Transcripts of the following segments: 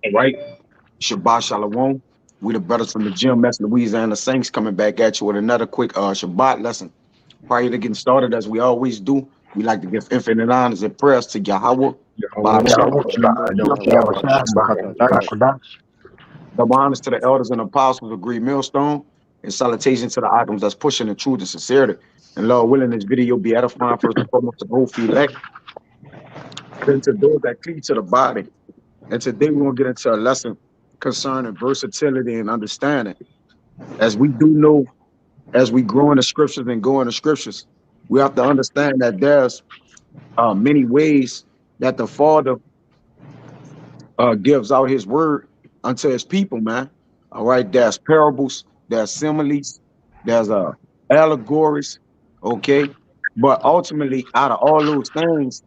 All right. Shabbat Shalom. We the brothers from the gym, that's Louisiana Saints, coming back at you with another quick Shabbat lesson. Prior to getting started, as we always do, we like to give infinite honors and prayers to Yahweh, Yahweh Bob Shem, Yahweh double honors to the elders and apostles of Great Millstone, and salutations to the items that's pushing the truth and sincerity. And Lord willing, this video be edifying first and foremost to the whole few elect, then to those that cleave to the body. And today we're going to get into a lesson concerning versatility and understanding. As we do know, as we grow in the scriptures and go in the scriptures, we have to understand that there's many ways that the Father gives out his word unto his people, man. All right, there's parables, there's similes, there's allegories, okay? But ultimately, out of all those things,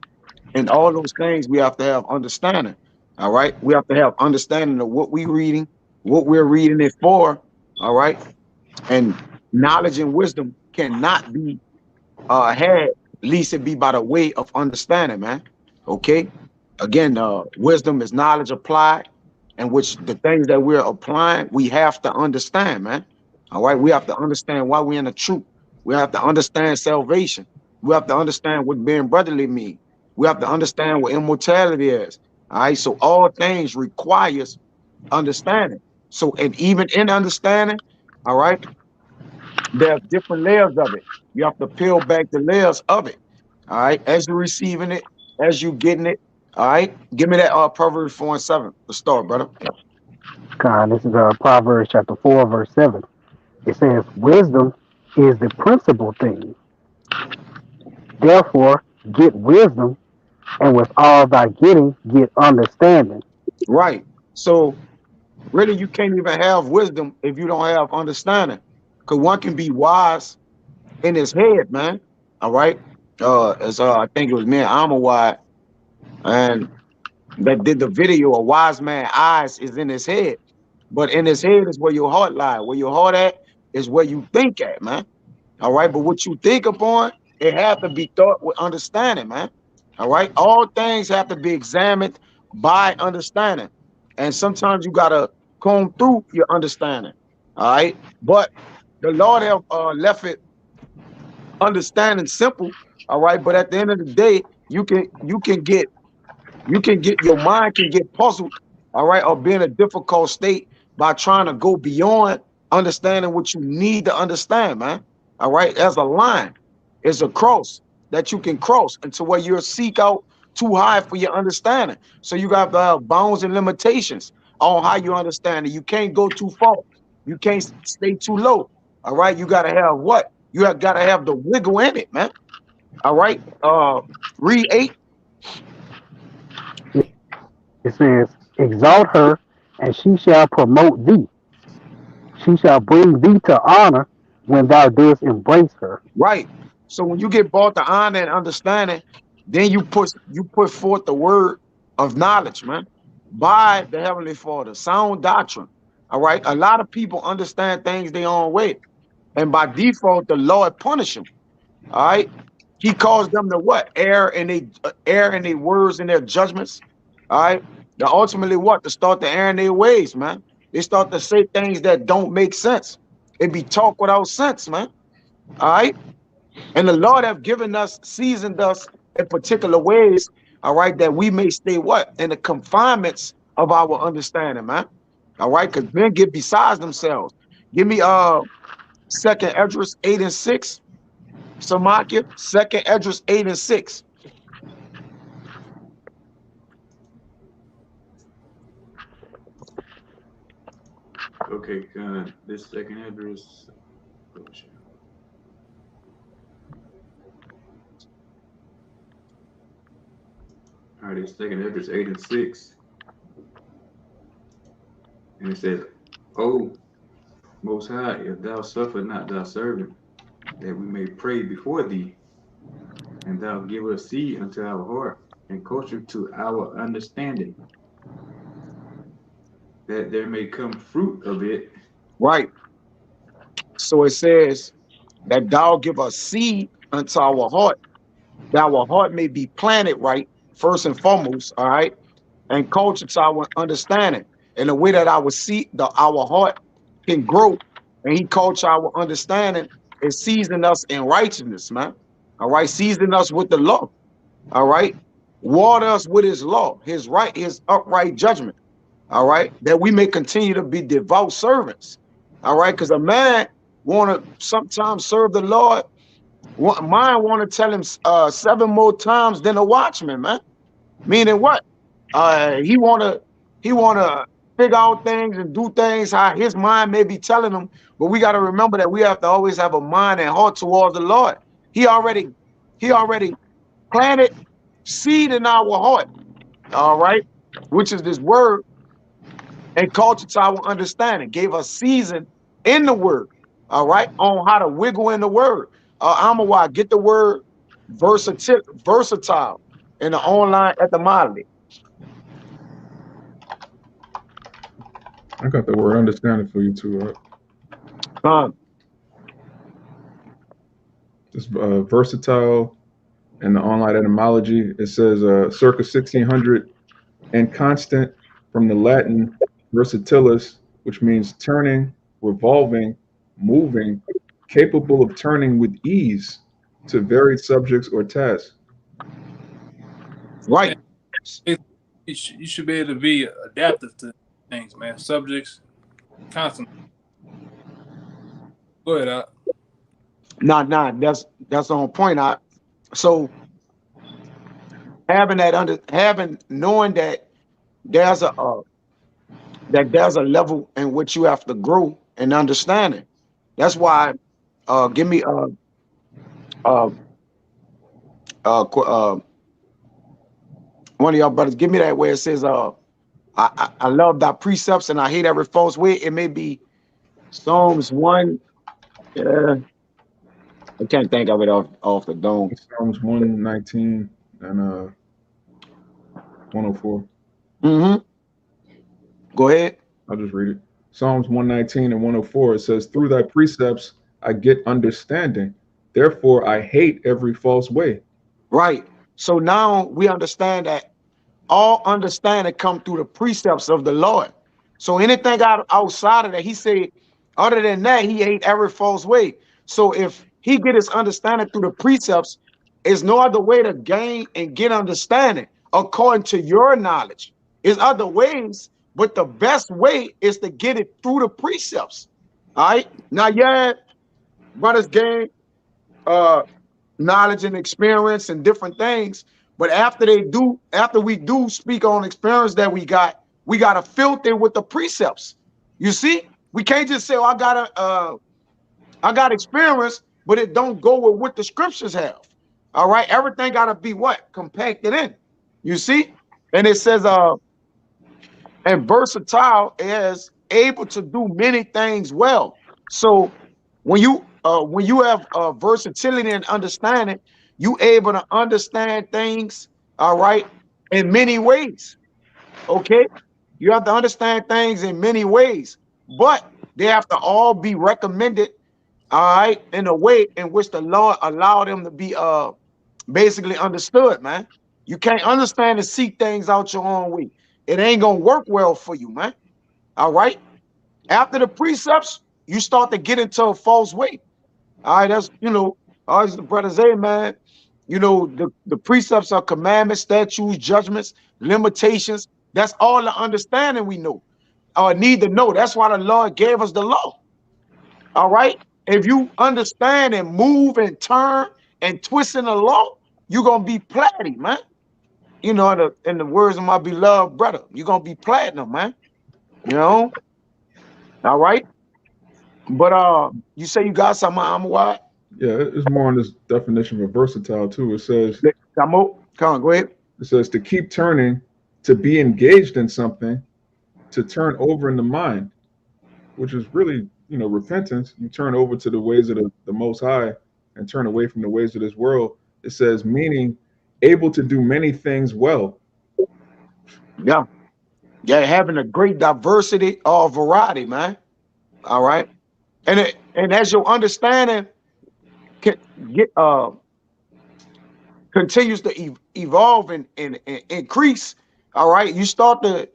and all those things, we have to have understanding. All right, we have to have understanding of what we're reading, what we're reading it for. All right, and knowledge and wisdom cannot be had, least it be by the way of understanding, man. Okay, again, wisdom is knowledge applied, and which the things that we're applying, we have to understand, man. All right, we have to understand why we're in the truth. We have to understand salvation. We have to understand what being brotherly means. We have to understand what immortality is. All right, so all things requires understanding. So, and even in understanding, all right, there's different layers of it. You have to peel back the layers of it. All right, as you're receiving it, as you getting it. All right, give me that Proverbs 4:7 to start, brother. God, this is Proverbs chapter 4, verse 7. It says, wisdom is the principal thing. Therefore, get wisdom, and with all thy getting, get understanding. Right. So really, you can't even have wisdom if you don't have understanding. Because one can be wise in his head, man. All right. As I think it was me and Amawad, and that did the video. A wise man eyes is in his head, but in his head is where your heart lies. Where your heart at is where you think at, man. All right. But what you think upon, it have to be thought with understanding, man. All right. All things have to be examined by understanding. And sometimes you gotta comb through your understanding. All right. But the Lord have left it understanding simple. All right. But at the end of the day, you can get your mind can get puzzled, all right, or be in a difficult state by trying to go beyond understanding what you need to understand, man. All right, as a line, it's a cross that you can cross into where you'll seek out too high for your understanding. So you got to have bounds and limitations on how you understand it. You can't go too far. You can't stay too low. All right, you got to have what? You have got to have the wiggle in it, man. All right. Read 8. It says, exalt her, and she shall promote thee. She shall bring thee to honor when thou dost embrace her. Right. So when you get brought to honor and understanding, then you put forth the word of knowledge, man, by the Heavenly Father, sound doctrine. All right. A lot of people understand things their own way, and by default, the Lord punish them. All right. He calls them to what? Err in their words and their judgments. All right. To ultimately what? To start to err in their ways, man. They start to say things that don't make sense. It be talk without sense, man. All right. And the Lord have given us, seasoned us in particular ways, all right, that we may stay what? In the confinements of our understanding, man. All right, because men get besides themselves. Give me second Esdras 8 and 6. Samakia, second Esdras 8 and 6. Okay, this second address. All right, this second address 8 and 6. And it says, "Oh, Most High, if thou suffer not thy servant, that we may pray before thee, and thou give us seed unto our heart, and culture to our understanding, that there may come fruit of it." Right. So it says that thou give us seed unto our heart, that our heart may be planted right, first and foremost, all right, and culture to our understanding. And the way that our heart can grow, and he culture our understanding is season us in righteousness, man. All right, season us with the law. All right, water us with his law, his upright judgment. All right, that we may continue to be devout servants. All right, because a man want to sometimes serve the Lord. Mine want to tell him 7 more times than a watchman, man. Meaning what? He wanna figure out things and do things how his mind may be telling him. But we got to remember that we have to always have a mind and heart towards the Lord. He already he already planted seed in our heart. All right, which is this word and culture to our understanding. Gave us season in the word. All right, on how to wiggle in the word. Amawai, get the word versatile in the online etymology. I got the word understanding for you too. Um, It's versatile and the online etymology. It says circa 1600 and constant from the Latin versatilis, which means turning, revolving, moving, capable of turning with ease to varied subjects or tasks. Man, right. you should be able to be adaptive to things, man. Subjects, constantly. Go ahead, out. Nah, that's on point. So having knowing that there's a level in which you have to grow and understanding. That's why give me uh one of y'all brothers, give me that where it says I love thy precepts and I hate every false way. It may be Psalms 1. I can't think of it off the dome. Psalms 119 and 104. Mm-hmm. Go ahead. I'll just read it. Psalms 119 and 104. It says, "Through thy precepts I get understanding. Therefore I hate every false way." Right. So now we understand that all understanding come through the precepts of the Lord. So anything outside of that, he said, other than that, he ate every false way. So if he get his understanding through the precepts, there's no other way to gain and get understanding according to your knowledge. There's other ways, but the best way is to get it through the precepts. All right. Now, yeah, brothers gain uh knowledge and experience and different things. But after we do speak on experience that we got to filter with the precepts. You see, we can't just say, "Oh, I got experience," but it don't go with what the scriptures have. All right, everything got to be what compacted in. You see, and it says, and versatile is able to do many things well. So when you have versatility and understanding, you able to understand things, all right, in many ways. Okay, you have to understand things in many ways, but they have to all be recommended, all right, in a way in which the Lord allowed them to be basically understood, man. You can't understand and see things out your own way. It ain't gonna work well for you, man. All right. After the precepts, you start to get into a false way. All right, that's as the brother say, man. The precepts are commandments, statutes, judgments, limitations. That's all the understanding we know or need to know. That's why the Lord gave us the law. All right. If you understand and move and turn and twist in the law, you're gonna be platinum, man. In the words of my beloved brother, you're gonna be platinum, man. You know, all right. But you say you got something, I'm wide. Yeah, it's more on this definition of versatile too. Come on, go ahead. It says to keep turning, to be engaged in something, to turn over in the mind, which is really, repentance. You turn over to the ways of the Most High and turn away from the ways of this world. It says, meaning able to do many things well. Yeah. Yeah, having a great diversity or variety, man. All right. And as your understanding can get continues to evolve and increase, All right, you start to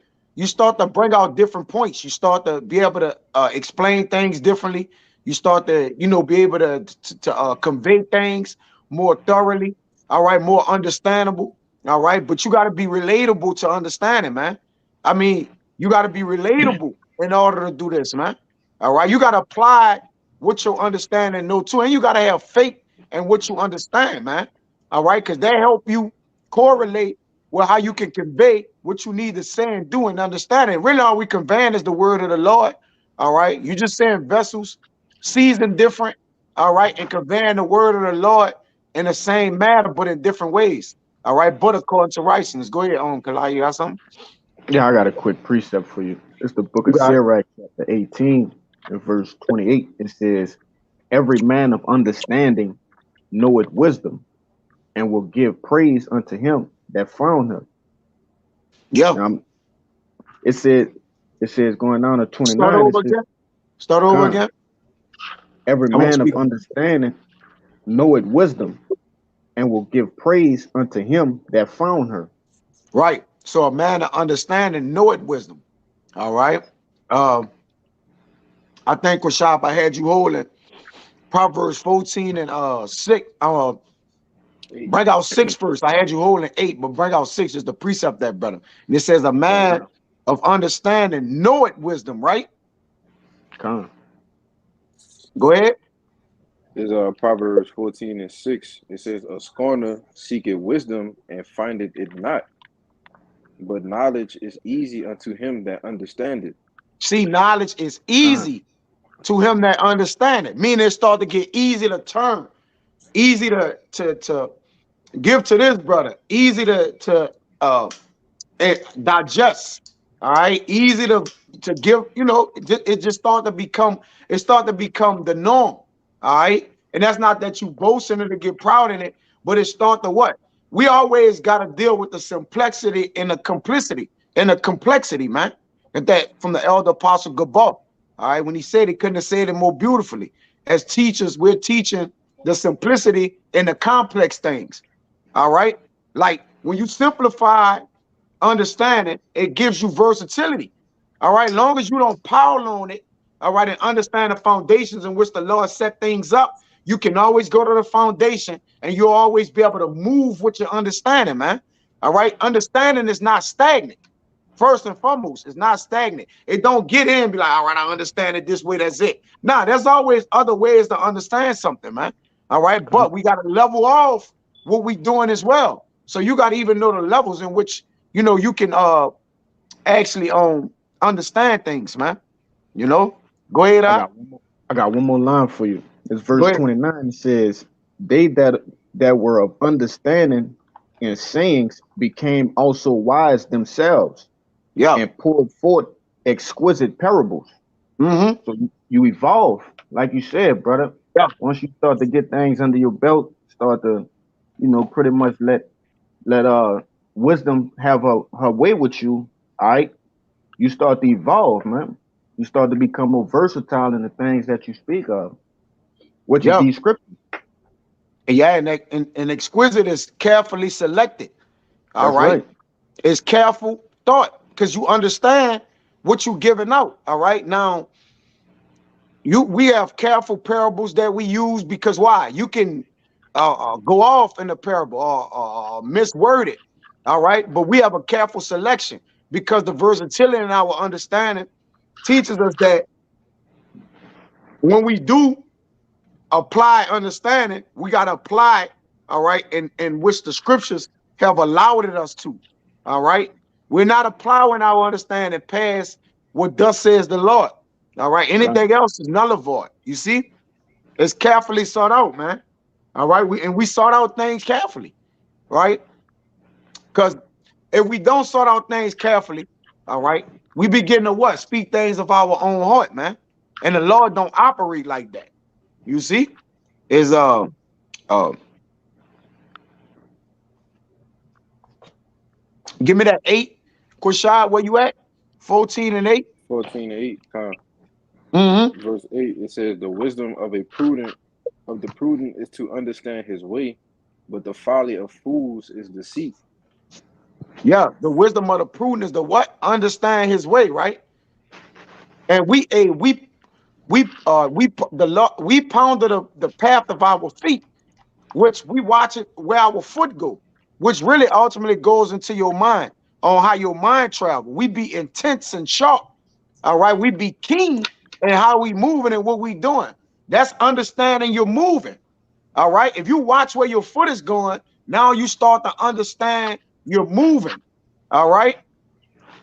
bring out different points. You start to be able to explain things differently. You start to be able to convey things more thoroughly. All right, more understandable. All right, but you got to be relatable to understand it, man. I mean, you got to be relatable in order to do this, man. All right, you got to apply what you understand and know too, and you got to have faith in what you understand, man. All right, because they help you correlate with how you can convey what you need to say and do and understand it. Really, all we conveying is the word of the Lord. All right, you just saying vessels, seasoned different. All right, and conveying the word of the Lord in the same matter, but in different ways. All right, but according to righteousness. Go ahead, Kalai. You got something? Yeah, I got a quick precept for you. It's the book You of got it. Sirach, chapter 18, and verse 28. It says, every man of understanding knoweth wisdom, and will give praise unto him that found him. Yeah. Now, it said, it says going down to Start 29, it over says, again. Start over Con, again. every I won't man of speak. understanding knoweth wisdom, and will give praise unto him that found her. Right. So a man of understanding knoweth wisdom. All right. Um, I think Rashab, I had you holding Proverbs 14 and 6. Eight. Bring out six first. I had you holding 8, but bring out 6 is the precept that, brother. And it says, a man of understanding knoweth wisdom, right? Con. Go ahead. Is Proverbs 14:6. It says, a scorner seeketh wisdom and findeth it not, but knowledge is easy unto him that understandeth. See, knowledge is Con. easy to him that understand it. Meaning it start to get easy to turn, easy to give to this brother, easy to uh digest. All right, easy to give. It just start to become the norm. All right, and that's not that you boast in it to get proud in it, but it start to what we always got to deal with the simplicity and the complicity and the complexity, man. And that from the elder apostle Gabor. All right, when he said he couldn't have said it more beautifully. As teachers, we're teaching the simplicity and the complex things. All right, like when you simplify understanding, it gives you versatility. All right, long as you don't pile on it, all right, and understand the foundations in which the Lord set things up, you can always go to the foundation and you'll always be able to move with your understanding, man. All right, understanding is not stagnant. First and foremost, it's not stagnant. It don't get in and be like, all right, I understand it this way, that's it. Nah, there's always other ways to understand something, man. All right, Con. but we got to level off what we doing as well. So you got to even know the levels in which you can actually understand things, man. You know, go ahead, I out. got one more. I got one more line for you. It's Go verse ahead. 29. It says, they that were of understanding in sayings became also wise themselves, Yeah. and poured forth exquisite parables. Mm-hmm. So you evolve, like you said, brother. Yeah. Once you start to get things under your belt, start to, pretty much let wisdom have her way with you. All right, you start to evolve, man. You start to become more versatile in the things that you speak of, which is Yeah. these scriptures. Yeah. And exquisite is carefully selected. All That's right. right. It's careful thought because you understand what you're giving out. All right. Now, we have careful parables that we use because why? You can go off in the parable or misword it. All right. But we have a careful selection because the versatility in our understanding teaches us that when we do apply understanding, we got to apply, all right, in which the scriptures have allowed it us to. All right. We're not applying our understanding past what thus says the Lord. All right. Con. Anything else is null and void. You see? It's carefully sought out, man. All right. We sort out things carefully, right? Because if we don't sort out things carefully, all right, we begin to what? Speak things of our own heart, man. And the Lord don't operate like that. You see? Is uh give me that 8. Quashad, where you at? 14 and 8. 14:8. Mm-hmm. Verse 8. It says, the wisdom of the prudent is to understand his way, but the folly of fools is deceit. Yeah, the wisdom of the prudent is the what? Understand his way, right? And we pounded the path of our feet, which we watch it where our foot go, which really ultimately goes into your mind on how your mind travel. We be intense and sharp. All right, we be keen in how we moving and what we doing. That's understanding you're moving. All right. If you watch where your foot is going, now you start to understand you're moving. All right.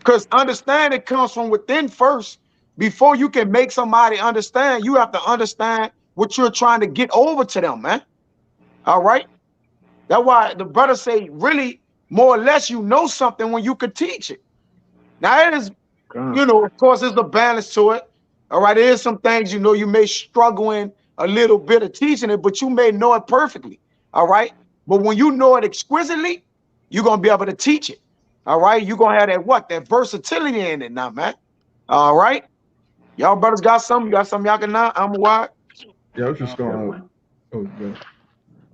Because understanding comes from within first. Before you can make somebody understand, you have to understand what you're trying to get over to them, man. All right. That's why the brother say, really, more or less, you know something when you could teach it. Now, it is, God. of course, there's a balance to it. All right. There is some things, you may struggle in a little bit of teaching it, but you may know it perfectly. All right. But when you know it exquisitely, you're going to be able to teach it. All right. You're going to have that what? That versatility in it now, man. All right. Y'all brothers got something? You got something y'all can now? I'm wide. Yeah, I was just Got going. one. Oh, good.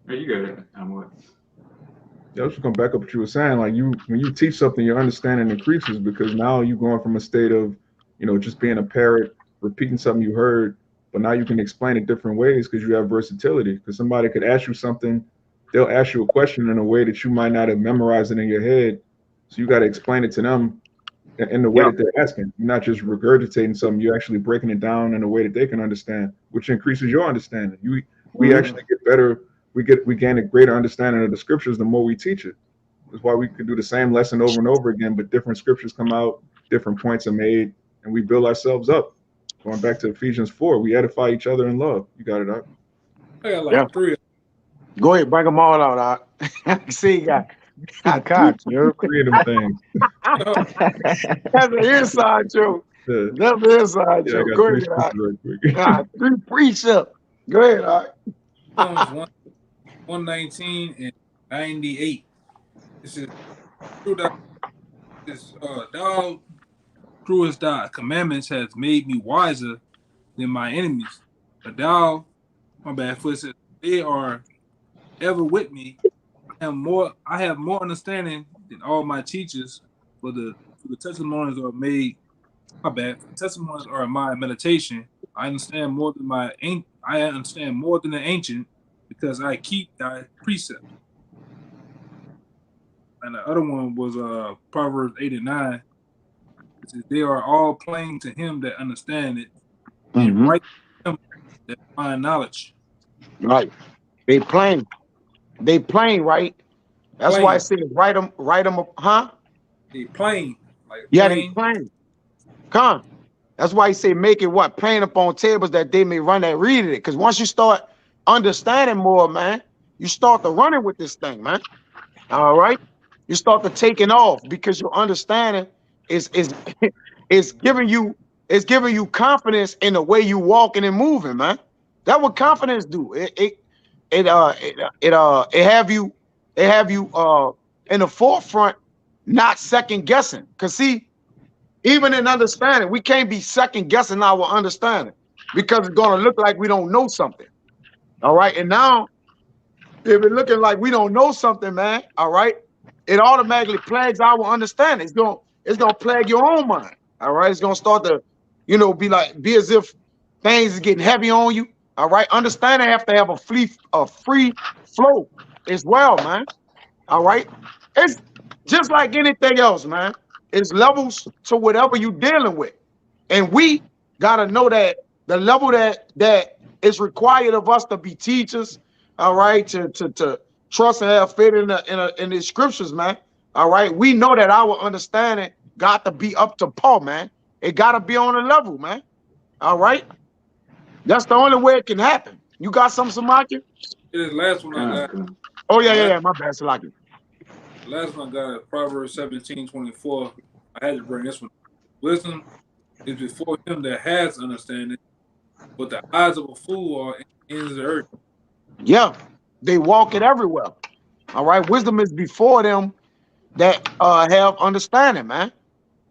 Hey, you got it. I'm what? Yeah, I was just going to back up what you were saying. Like when you teach something, your understanding increases because now you're going from a state of, just being a parrot, repeating something you heard, but now you can explain it different ways because you have versatility. Because somebody could ask you something, they'll ask you a question in a way that you might not have memorized it in your head, so you got to explain it to them in the way Yeah. that they're asking. You're not just regurgitating something; you're actually breaking it down in a way that they can understand, which increases your understanding. We Mhm. actually get better. We gain a greater understanding of the scriptures the more we teach it. That's why we can do the same lesson over and over again, but different scriptures come out, different points are made, and we build ourselves up. Going back to Ephesians 4, we edify each other in love. You got it up. I got Yeah. like three. Go ahead, bring them all out. See, you He got three. caught you. Three of them things. Oh, That's an inside joke. Yeah, That's an inside yeah, I joke. got Go three ahead. scriptures right quick. Three precept. Go ahead. Psalms 119 and 98. It says, "Through thou, thou throughest thy commandments has made me wiser than my enemies. But thou, my bad, for it says, they are ever with me. I have more understanding than all my teachers, for the testimonies are made, my bad, for the testimonies are my meditation. I understand more than the ancient, because I keep thy precepts." And the other one was Proverbs 8 and 9. It says, "They are all plain to him that understand it, and Mm-hmm. right to him that find knowledge." Right. They plain. They plain, right? That's why I Plain. said write them, huh? They plain. Like Yeah, they plain. plain. Come. That's why he say make it what? Plain upon tables that they may run that read it. Because once you start understanding more, man, you start to running with this thing, man. All right. You start to taking off because your understanding is is giving you confidence in the way you walking and moving, man. That's what confidence do. It have you in the forefront, not second guessing. Cause see, even in understanding, we can't be second guessing our understanding because it's gonna look like we don't know something. All right. And now if it's looking like we don't know something, man, all right, it automatically plagues our understanding. It's gonna plague your own mind. All right, it's gonna start to, be as if things is getting heavy on you. All right, understanding have to have a free flow as well, man. All right, it's just like anything else, man. It's levels to whatever you're dealing with, and we gotta know that the level that is required of us to be teachers, all right, to trust and have faith in the scriptures, man. All right, we know that our understanding got to be up to par, man. It got to be on a level, man. All right, that's the only way it can happen. You got some, Samaki? This last one I got. Con. Oh yeah, The yeah, last, yeah. My bad, Samaki. the last one I got is Proverbs 17:24. I had to bring this one. "Wisdom is before him that has understanding, but the eyes of a fool are in the ends of the earth." Yeah, they walk it everywhere. All right, wisdom is before them that have understanding, man.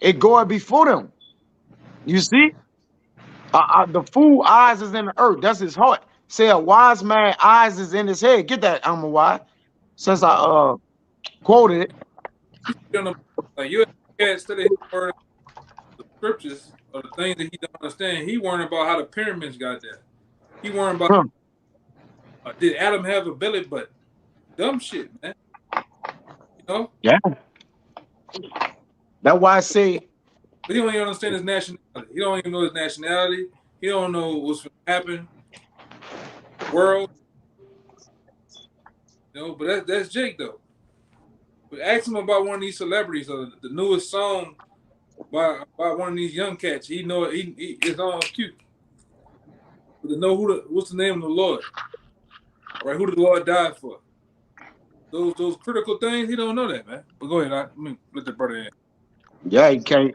It goeth before them. You see, the fool eyes is in the earth. That's his heart. Say a wise man eyes is in his head. Get that, I'm a wise. Since I quoted it. You don't know, like you can't study his word, the scriptures or the things that he don't understand. He worrying about how the pyramids got there. He worrying about Huh. did Adam have a belly button? Dumb shit, man. You know, Yeah. That's why I say, but he don't even understand his nationality. He don't even know his nationality. He don't know what's gonna happen. World, you know. But that's Jake though. But ask him about one of these celebrities or the newest song by one of these young cats. He know it. He it's all cute. But to know what's the name of the Lord, all right? Who did the Lord die for? Those critical things. He don't know that, man. But go ahead. Let me let the brother in. yeah, you can't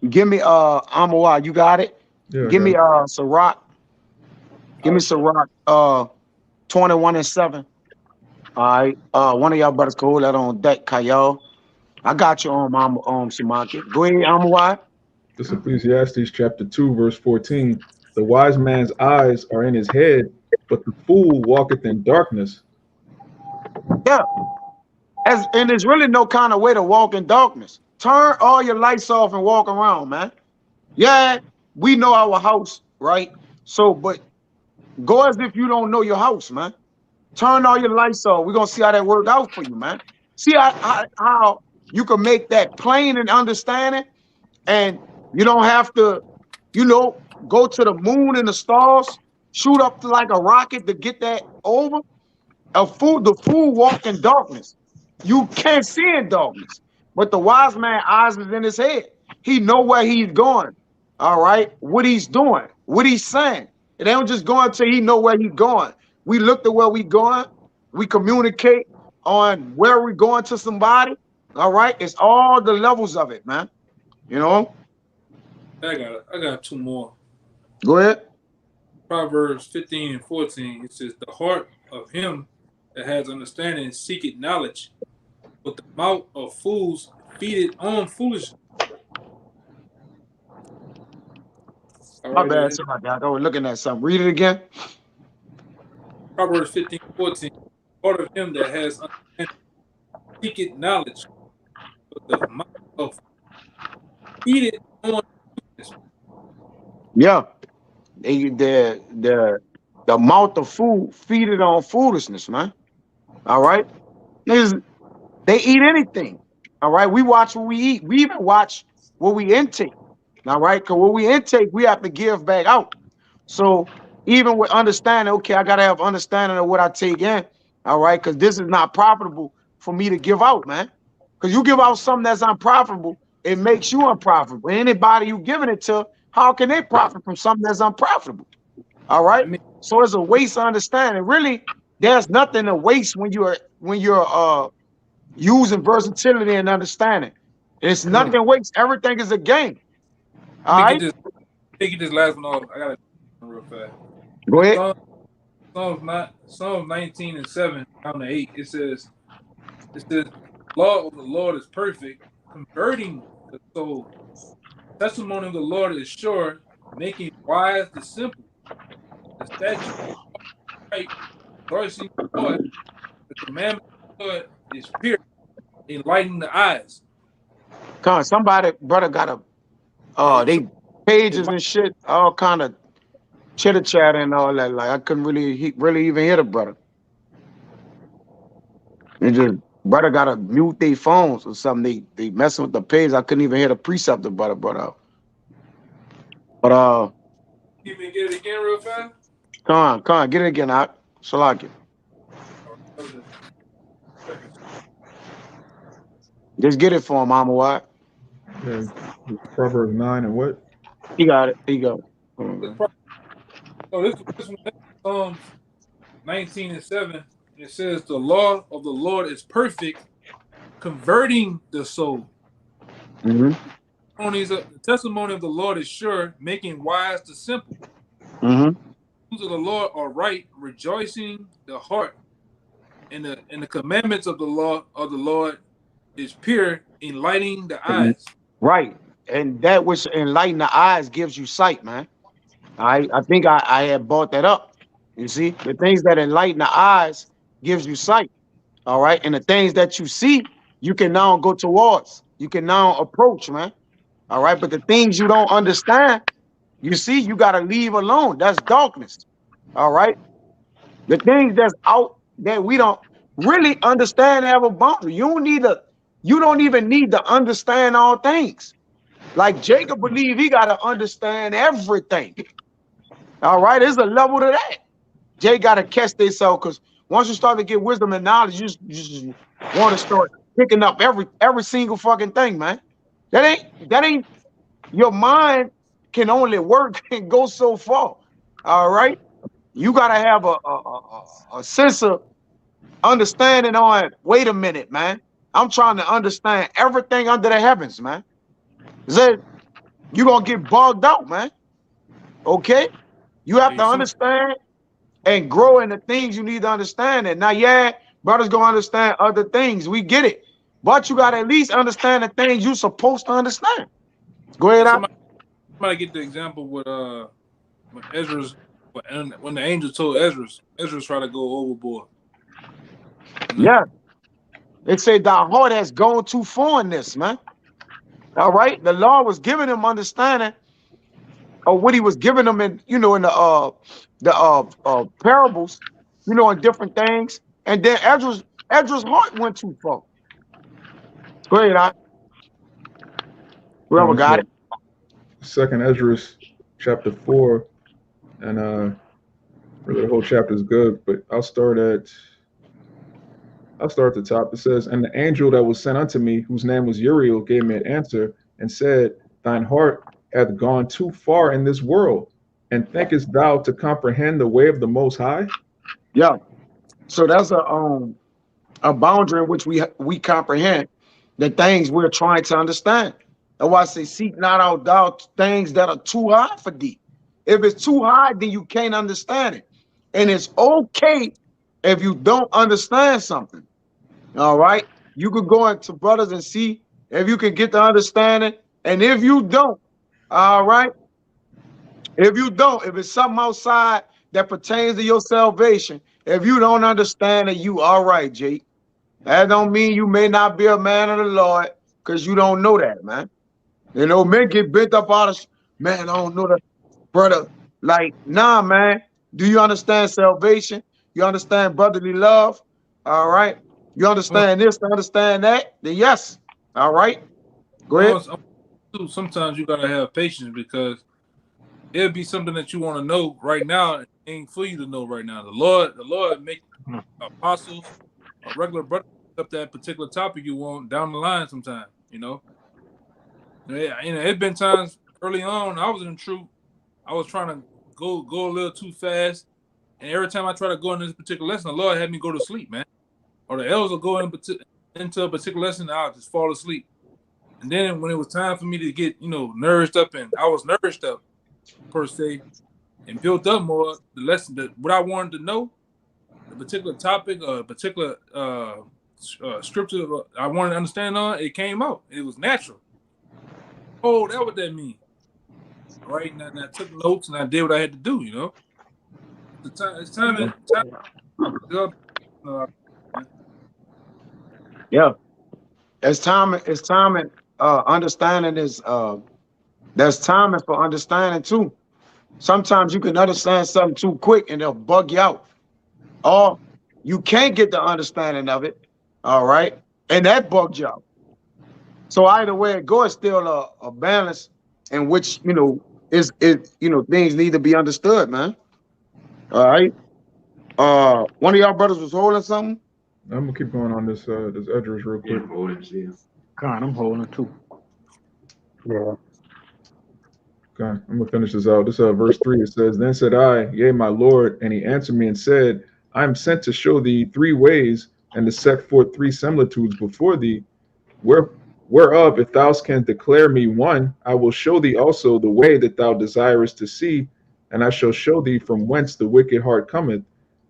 give me Amawai, you got it? Yeah, I Give got me it. Sirach. Give me Oh, Sirach 21 and 7. All right. One of y'all brothers can hold that on deck, Kyle. I got you on Shimaki. Go ahead, Amawai. This Ecclesiastes chapter 2, verse 14. The wise man's eyes are in his head, but the fool walketh in darkness. Yeah. And there's really no kind of way to walk in darkness. Turn all your lights off and walk around, man. Yeah, we know our house, right? So, but go as if you don't know your house, man. Turn all your lights off. We're gonna see how that worked out for you, man. See how you can make that plain and understanding, and you don't have to, you know, go to the moon and the stars, shoot up to like a rocket to get that over. The fool walk in darkness. You can't see in darkness. But the wise man eyes is in his head. He know where he's going. All right, what he's doing, what he's saying. It ain't just going until he know where he's going. We look at where we going. We communicate on where we're going to somebody. All right, it's all the levels of it, man. You know. I got two more. Go ahead. Proverbs 15 and 14. It says, "The heart of him that has understanding seeketh knowledge, but the mouth of fools feedeth on foolishness." All My right, bad. Sorry about that. I was looking at something. Read it again. Proverbs 15 and 14. The heart of him that has understanding seeketh knowledge, but the mouth of feedeth on foolishness. Yeah. The mouth of food feed it on foolishness, man. All right. Niggas, they eat anything. All right. We watch what we eat. We even watch what we intake. All right. Because what we intake, we have to give back out. So even with understanding, okay, I gotta have understanding of what I take in. All right, because this is not profitable for me to give out, man. Because you give out something that's unprofitable, it makes you unprofitable. Anybody you giving it to, how can they profit from something that's unprofitable? All I right. mean, So it's a waste of understanding. Really, there's nothing to waste when you're using versatility and understanding. It's nothing waste. Everything is a game. let All me get right. this. Let me get this last one off. I got to real fast. Go ahead. Psalms 19 and 7 down to 8. It says, "Law of the Lord is perfect, converting the soul. Testimony of the Lord is sure, making wise the simple. The statute right, rejoicing in the Lord. The commandment of the Lord is pure, enlightening the eyes." Come on, somebody, brother, got a So they it pages might and shit, all kind of chitter chatter and all that. Like I couldn't really even hear the brother. It just brother gotta mute their phones or something. They messing with the page. I couldn't even hear the precept the brother brought out. But even get it again real fast. come on, get it again out. Salaki. All right, second. Just get it for him, Mama Watt. Yeah, Proverbs 9 and what? He got it. He go. Mhm. So this one, Psalms 19 and 7. It says, "The law of the Lord is perfect, converting the soul. The testimony of the Lord is sure, making wise the simple. Mhm. The rules of the Lord are right, rejoicing the heart. And the commandments of the law of the Lord is pure, enlightening the Mhm. eyes." Right. And that which enlighten the eyes gives you sight, man. I think I had brought that up. You see, the things that enlighten the eyes gives you sight. All right. And the things that you see, you can now go towards. You can now approach, man. All right. But the things you don't understand, you see, you got to leave alone. That's darkness. All right. The things that's out that we don't really understand have a boundary. You don't even need to understand all things. Like Jacob believe he got to understand everything. All right. There's a level to that. Jay got to catch themselves because once you start to get wisdom and knowledge, you just want to start picking up every single fucking thing, man. That ain't your mind can only work and go so far. All right. You gotta have a sense of understanding on, wait a minute, man. I'm trying to understand everything under the heavens, man. That you're gonna get bogged out, man. Okay? You have Hey, to understand and grow in the things you need to understand. And now, yeah, brothers gonna understand other things. We get it. But you gotta at least understand the things you're supposed to understand. Go ahead, hey, out. somebody get the example with when Ezra's when the angel told Ezra's tried to go overboard. You know? Yeah. It said thy heart has gone too far in this, man. All right. The Lord was giving him understanding of what he was giving them in, in the parables, and different things. And then Ezra's heart went too far. Go ahead, whoever This is got it. Second Ezra, chapter 4, and really the whole chapter is good, but I'll start at the top. It says, "And the angel that was sent unto me, whose name was Uriel, gave me an answer and said, Thine heart hath gone too far in this world, and thinkest thou to comprehend the way of the Most High?" Yeah. So that's a boundary in which we comprehend the things we're trying to understand. That's why I say seek not out thou things that are too high for thee. If it's too high, then you can't understand it. And it's okay if you don't understand something. All right. You could go into brothers and see if you can get the understanding. And if you don't, all right. If you don't, if it's something outside that pertains to your salvation, if you don't understand it, you all right, Jake. That don't mean you may not be a man of the Lord because you don't know that, man. Men get bent up out of, man, I don't know that, brother. Like, nah, man. Do you understand salvation? You understand brotherly love? All right. You Well, understand this, understand that? Then yes. All right. Go ahead. also, sometimes you gotta have patience because it'll be something that you want to know right now. And it ain't for you to know right now. The Lord make apostles, a regular brother up that particular topic you want down the line sometime. Yeah, it's been times early on I was in the truth. I was trying to go a little too fast, and every time I try to go in this particular lesson, the Lord had me go to sleep, man. Or the elders will go into a particular lesson, and I'll just fall asleep. And then when it was time for me to get nourished up, and I was nourished up per se, and built up more, the lesson that what I wanted to know, the particular topic or particular scripture I wanted to understand on, it came out. It was natural. Oh, that what that mean. All right, and I took notes and I did what I had to do. It's time. Uh, Yeah. It's time and understanding is there's timing for understanding too. Sometimes you can understand something too quick and it'll bug you out. Or you can't get the understanding of it. All right. And that bugs you out. So either way it goes, it's still a balance in which, things need to be understood, man. All right. One of y'all brothers was holding something. I'm gonna keep going on this Edris real Yeah, quick. I'm holding still. God, I'm holding too. Yeah. Okay, I'm gonna finish this out. This verse 3. It says, "Then said I, Yea, my Lord, and he answered me and said, I am sent to show thee three ways, and to set forth three similitudes before thee, where whereof if thou canst declare me one, I will show thee also the way that thou desirest to see, and I shall show thee from whence the wicked heart cometh.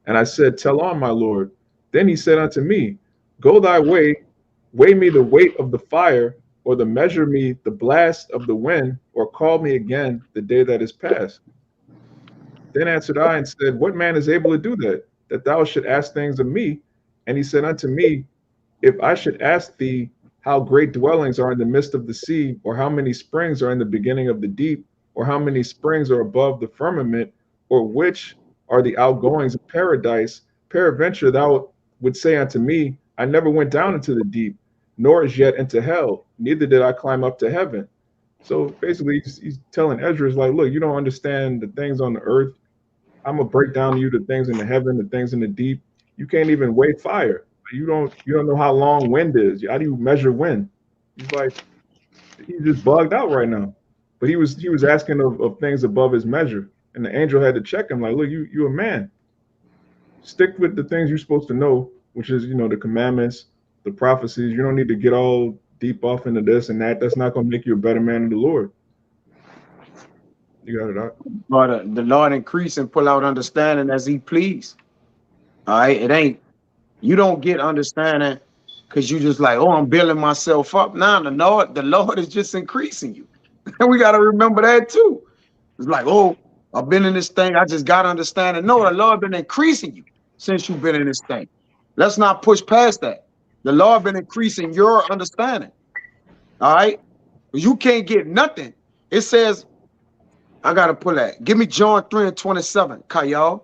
And I said, Tell on, my Lord. Then he said unto me, Go thy way, weigh me the weight of the fire, or the measure me the blast of the wind, or call me again the day that is past. Then answered I and said, What man is able to do that? that thou should ask things of me? And he said unto me, if I should ask thee how great dwellings are in the midst of the sea, or how many springs are in the beginning of the deep, or how many springs are above the firmament, or which are the outgoings of paradise, peradventure thou would say unto me, I never went down into the deep, nor as yet into hell, neither did I climb up to heaven. So basically, he's telling Ezra, like, look, you don't understand the things on the earth. I'm gonna break down to you the things in the heaven, the things in the deep. You can't even weigh fire. You don't know how long wind is. How do you measure wind? He's like, he's just bugged out right now. But he was asking of things above his measure. And the angel had to check him, like, look, you a man. Stick with the things you're supposed to know, which is, the commandments, the prophecies. You don't need to get all deep off into this and that. That's not gonna make you a better man of the Lord. You got it out. But the Lord increase and pull out understanding as he please. All right. It ain't, you don't get understanding because you just like, oh, I'm building myself up. Nah, the Lord is just increasing you. And we got to remember that too. It's like, oh, I've been in this thing. I just got understanding. No, the Lord been increasing you since you've been in this thing. Let's not push past that. The Lord been increasing your understanding. All right. You can't get nothing. It says, I got to pull that. Give me John 3:27, Kayal.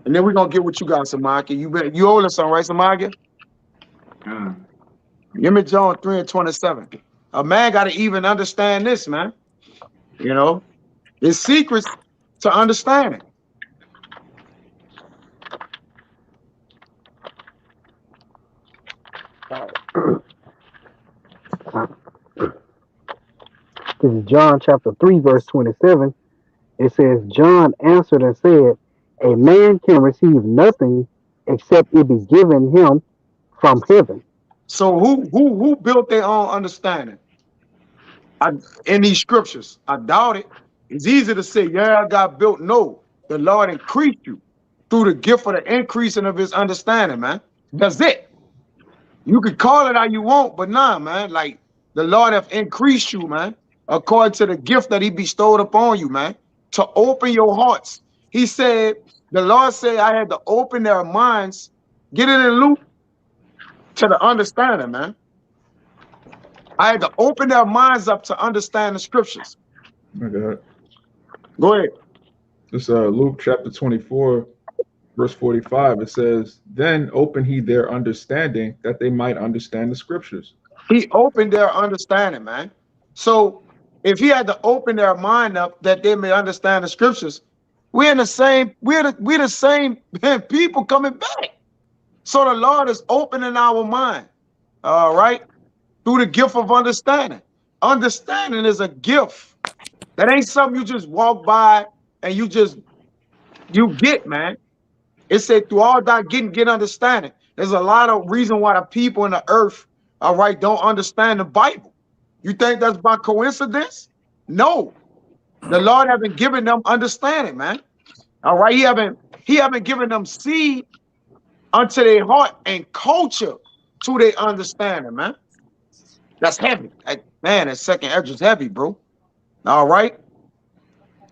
And then we're going to get what you got, Samaki. You owe us something, right, Samaki? Uh, Give me John 3:27. A man got to even understand this, man. You know, it's secrets to understanding. This is John chapter 3, verse 27. It says, John answered and said, a man can receive nothing except it be given him from heaven. So who built their own understanding? I, in these scriptures, I doubt it. It's easy to say, yeah, I got built. No, the Lord increased you through the gift of the increasing of his understanding, man. That's it. You can call it how you want, but nah, man. Like the Lord have increased you, man, according to the gift that he bestowed upon you, man, to open your hearts. He said, the Lord said, I had to open their minds, get it in loop to the understanding, man. I had to open their minds up to understand the scriptures. My God. Go ahead. This Luke chapter 24, verse 45. It says, then open he their understanding that they might understand the scriptures. He opened their understanding, man. So if he had to open their mind up that they may understand the scriptures, we're the same people coming back. So the Lord is opening our mind, all right, through the gift of understanding. Understanding is a gift. That ain't something you just walk by and you get, man. It said through all that getting, get understanding. There's a lot of reason why the people in the earth, all right, don't understand the Bible. You think that's by coincidence? No. The Lord haven't given them understanding, man. All right. He haven't given them seed unto their heart and culture to their understanding, man. That's heavy. Man, that second edge is heavy, bro. All right.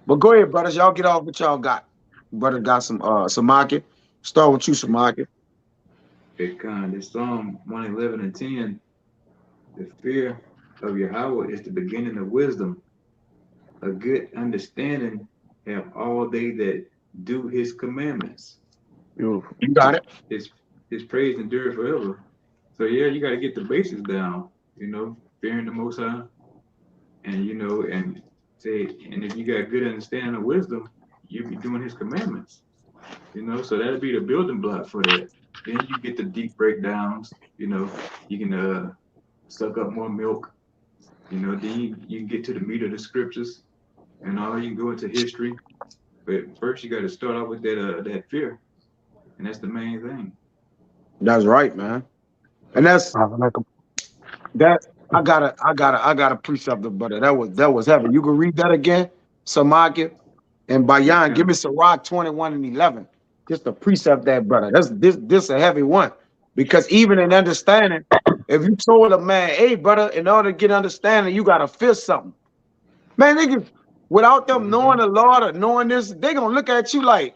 But go ahead, brothers. Y'all get off what y'all got. Brother got some market. Start with you, some market. it kind of Psalm 111 and 10. The fear of Yahweh is the beginning of wisdom. A good understanding have all they that do his commandments. Beautiful. You got it. His praise endure forever. So yeah, you got to get the basics down. Fearing the Most High, and and say, and if you got good understanding of wisdom, you be doing his commandments. So that'll be the building block for that. Then you get the deep breakdowns. You can suck up more milk. Then you can get to the meat of the scriptures, and all you can go into history. But first, you got to start off with that fear, and that's the main thing. That's right, man. And that's Like that. I gotta precept the brother. That was heavy. You can read that again, Samaki and It Bayan. Give kind me Sirach 21 and 11. Just to precept that, brother. This a heavy one. Because even in understanding, if you told a man, hey, brother, in order to get understanding, you gotta feel something. Man, niggas, without them knowing mm-hmm. the Lord or knowing this, they gonna look at you like,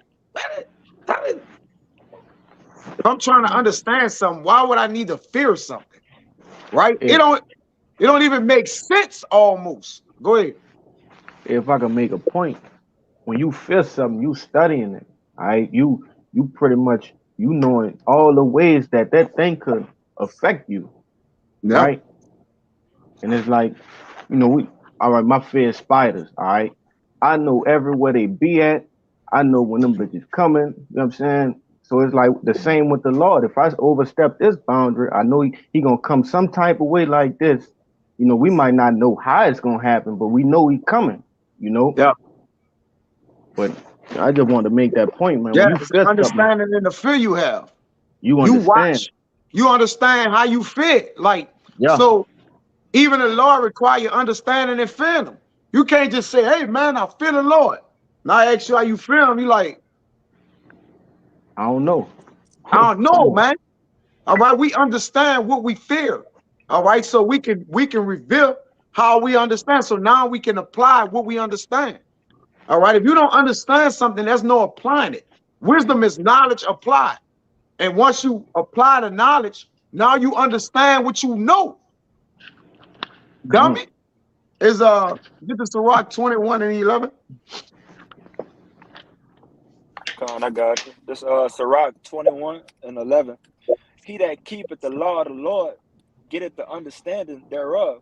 If I'm trying to understand something, why would I need to fear something? Right? It If don't it don't even make sense almost. Go ahead. if I can make a point, when you feel something, you studying it. All right, you pretty much you knowing all the ways that that thing could affect you, Yeah. right? And it's like, we all right, my fear is spiders, all right. I know everywhere they be at. I know when them bitches coming, you know what I'm saying? So it's like the same with the Lord. If I overstep this boundary, I know he gonna come some type of way like this. We might not know how it's gonna happen, but we know he coming, you know. Yeah. But I just want to make that point, man. Yeah. When you It's the feel something, understanding and the fear you have. you You understand. watch, you understand how you fit. Like, Yeah, so even the Lord require understanding and feeling him. You can't just say, hey man, I feel the Lord. Now I ask you how you feel him, you like, I don't know. I don't know, Come on. man. All right, we understand what we fear. All right, so we can reveal how we understand. So now we can apply what we understand. All right, if you don't understand something, there's no applying it. Wisdom is knowledge applied. And once you apply the knowledge, now you understand what you know. Mm. Dummy is get the Sirach 21 and 11. Con, I got you. This Sirach 21:11. He that keepeth the law of the Lord getteth the understanding thereof,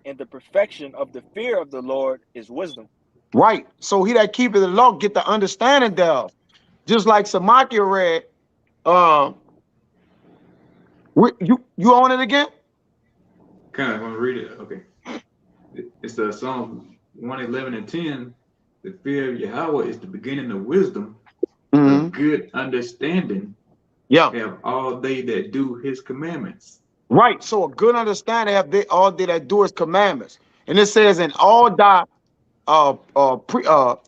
and the perfection of the fear of the Lord is wisdom. Right. So he that keepeth the law get the understanding thereof. Just like Samakia read, uh, you own it again? Kind of want to read it. Okay. It's Psalm 111 and 10. The fear of Yahweh is the beginning of wisdom. A Mm-hmm. good understanding Yeah. have all they that do his commandments. Right. So a good understanding have they all they that do his commandments. And it says, in all thy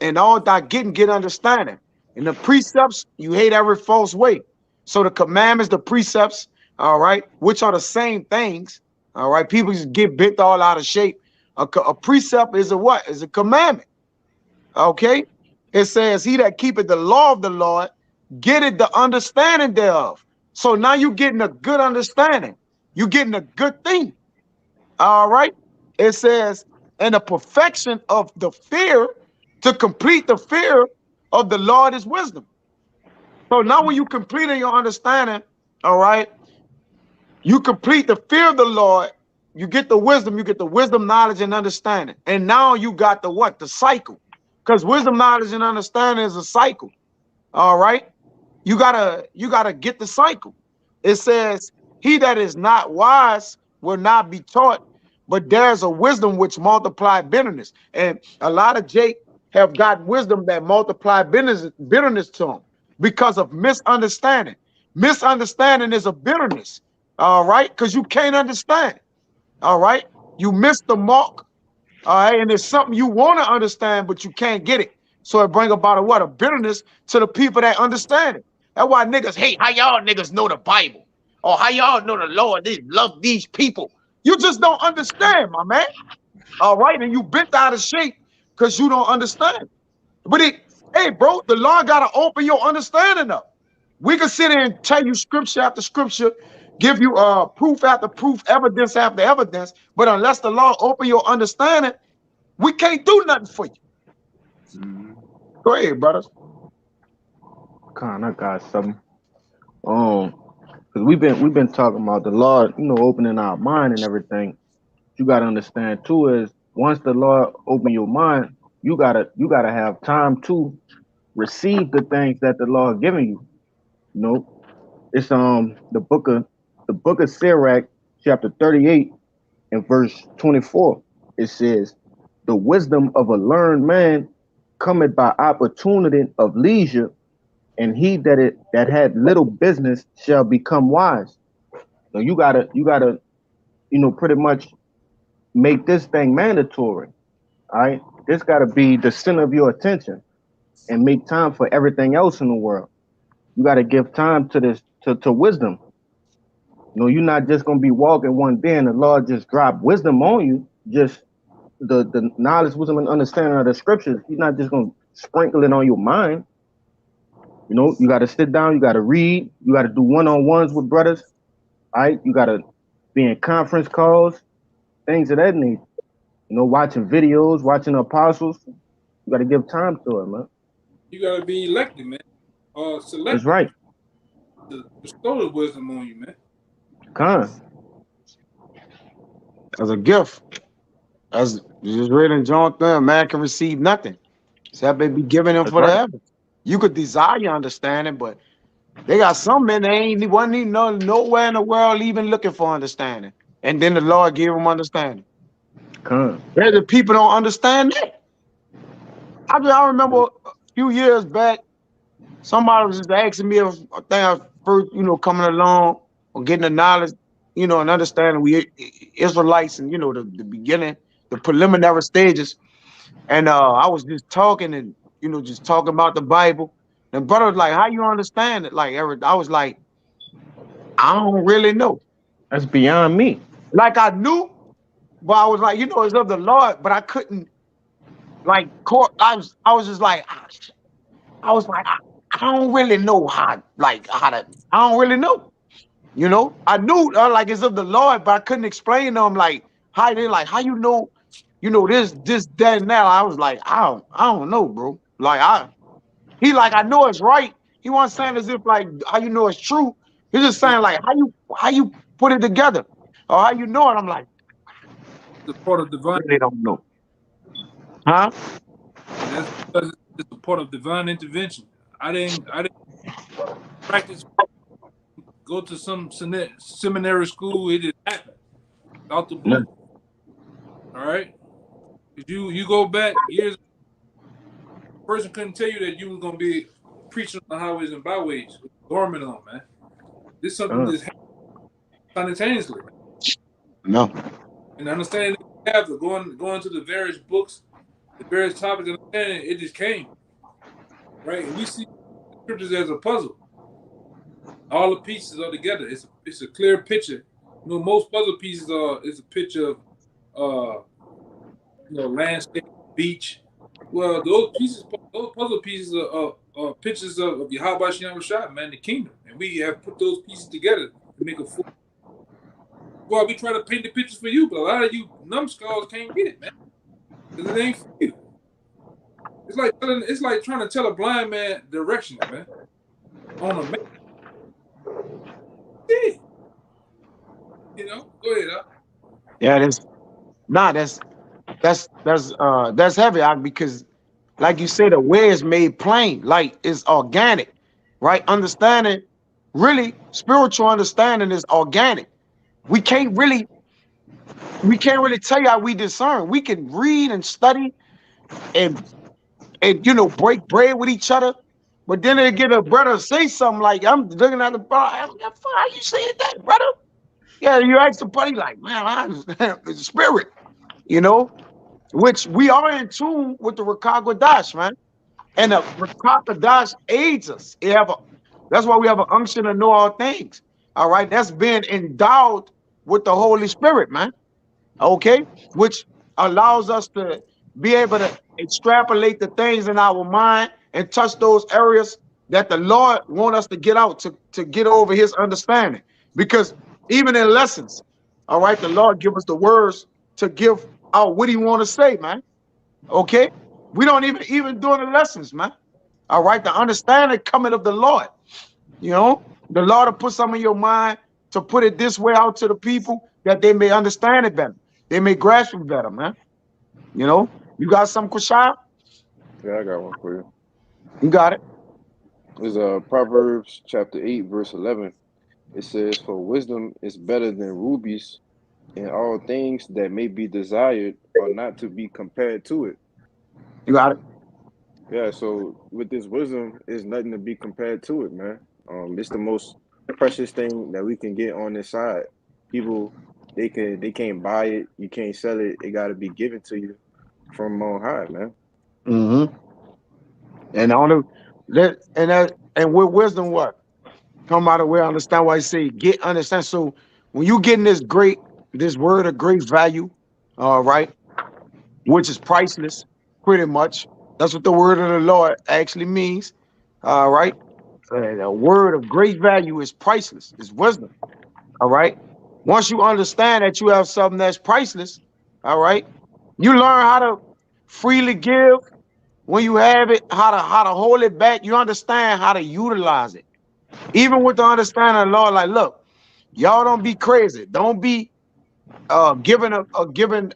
in all thy getting get understanding. In the precepts, you hate every false way. So the commandments, the precepts, all right, which are the same things. All right. People just get bent all out of shape. A precept is a what? Is a commandment. Okay. It says, he that keepeth the law of the Lord, getteth the understanding thereof. So now you're getting a good understanding. You're getting a good thing. All right. It says, and the perfection of the fear, to complete the fear of the Lord is wisdom. So now when you complete in your understanding, all right, you complete the fear of the Lord, you get the wisdom, knowledge, and understanding. And now you got the what? The cycle. Because wisdom, knowledge, and understanding is a cycle. All right. You gotta get the cycle. It says, he that is not wise will not be taught, but there's a wisdom which multiply bitterness. And a lot of Jake have got wisdom that multiply bitterness to them because of misunderstanding. Misunderstanding is a bitterness, all right, because you can't understand. All right, you missed the mark. All right, and it's something you want to understand, but you can't get it. So it bring about a what? A bitterness to the people that understand it. That's why niggas hate how y'all niggas know the Bible. Or how y'all know the Lord. They love these people. You just don't understand, my man. All right, and you bent out of shape because you don't understand. But hey, bro, the Lord gotta open your understanding up. We can sit here and tell you scripture after scripture, give you proof after proof, evidence after evidence, but unless the Lord open your understanding, we can't do nothing for you. Mm-hmm. Go ahead, brothers. Con, I got something. Um, because we've been talking about the Lord, opening our mind and everything. You gotta understand too is once the Lord open your mind, you gotta have time to receive the things that the Lord giving you. You know, it's the book of Sirach, chapter 38 and verse 24. It says, "The wisdom of a learned man cometh by opportunity of leisure, and he that had little business shall become wise." So you gotta pretty much make this thing mandatory. All right, this gotta be the center of your attention, and make time for everything else in the world. You gotta give time to this to wisdom. You're not just gonna be walking one day and the Lord just drop wisdom on you. Just the knowledge, wisdom, and understanding of the scriptures. He's not just gonna sprinkle it on your mind. You know, you got to sit down, you got to read, you got to do one-on-ones with brothers, all right? You got to be in conference calls, things of that nature. You know, watching videos, watching apostles. You got to give time to it, man. You gotta be elected, man, or That's selected right. to bestow the wisdom on you, man. Con. as a gift. As you just read in John 3, man can receive nothing. Except it be given him That's for the right. heaven. You could desire understanding, but they got some men they ain't wasn't even nowhere in the world even looking for understanding. And then the Lord gave them understanding. Con. Where the people don't understand that. I remember a few years back, somebody was just asking me if I think I first, coming along or getting the knowledge, and understanding we Israelites and the beginning, the preliminary stages. And I was just talking and just talking about the Bible. And brother was like, how you understand it? Like I was like, I don't really know. That's beyond me. Like I knew, but I was like, it's of the Lord, but I couldn't like I was just like I was like, I don't really know how to I don't really know. I knew like it's of the Lord, but I couldn't explain to him like how this, that, and that. I was like, I don't know, bro. Like he like I know it's right. He wasn't saying as if like how you know it's true. He's just saying like how you put it together or how you know it. I'm like, The part of I divine, really don't know. Huh? and that's because it's a part of divine intervention. I didn't practice. Go to some seminary school. It just happened out the No. blue. All right. If you go back years, a person couldn't tell you that you was gonna be preaching on the highways and byways with a garment on, man. This is something Con. that's happened simultaneously, man. No. And understanding that we have to going to the various books, the various topics, and understanding it just came right. And we see the scriptures as a puzzle. All the pieces are together. It's a clear picture. Most puzzle pieces are is a picture of landscape, beach. Well, those puzzle pieces are pictures of Yahweh Shem Rashad, man, the kingdom, and we have put those pieces together to make a full. Well, we try to paint the pictures for you, but a lot of you numbskulls can't get it, man, because it ain't for you. It's like trying to tell a blind man directions, man, on a map. Yeah, Go ahead, Yeah, that's heavy because like you said, the way is made plain, like it's organic, right? Understanding, really, spiritual understanding is organic. We can't really, we can't really tell you how we discern. We can read and study and break bread with each other, but then they get a brother say something like, "I'm looking at the bar. How you saying that, brother?" Yeah, you ask the buddy like, "Man, I understand the spirit," you know, which we are in tune with the Rakakwadash, man. And the Rakakadash aids us. That's why we have an unction to know all things. All right. That's been endowed with the Holy Spirit, man. Okay. Which allows us to be able to extrapolate the things in our mind and touch those areas that the Lord want us to get out to get over his understanding. Because even in lessons, all right, the Lord give us the words to give out what he want to say, man. Okay. We don't even during the lessons, man. All right. The understanding coming of the Lord. The Lord will put some in your mind to put it this way out to the people that they may understand it better. They may grasp it better, man. You got some Kushai? Yeah, I got one for you. You got it. It's Proverbs chapter 8, verse 11. It says, "For wisdom is better than rubies, and all things that may be desired are not to be compared to it." You got it. Yeah, so with this wisdom, is nothing to be compared to it, man. It's the most precious thing that we can get on this side. People, they can't buy it, you can't sell it. It got to be given to you from on high, man. Mm-hmm. And on and with wisdom, what? Come out of where understand why I say get understand. So when you getting this word of great value, all right, which is priceless, pretty much. That's what the word of the Lord actually means. All right. A word of great value is priceless. It's wisdom. All right. Once you understand that you have something that's priceless, all right, you learn how to freely give when you have it, how to hold it back. You understand how to utilize it. Even with the understanding of the Lord, like, look, y'all don't be crazy. Don't be giving to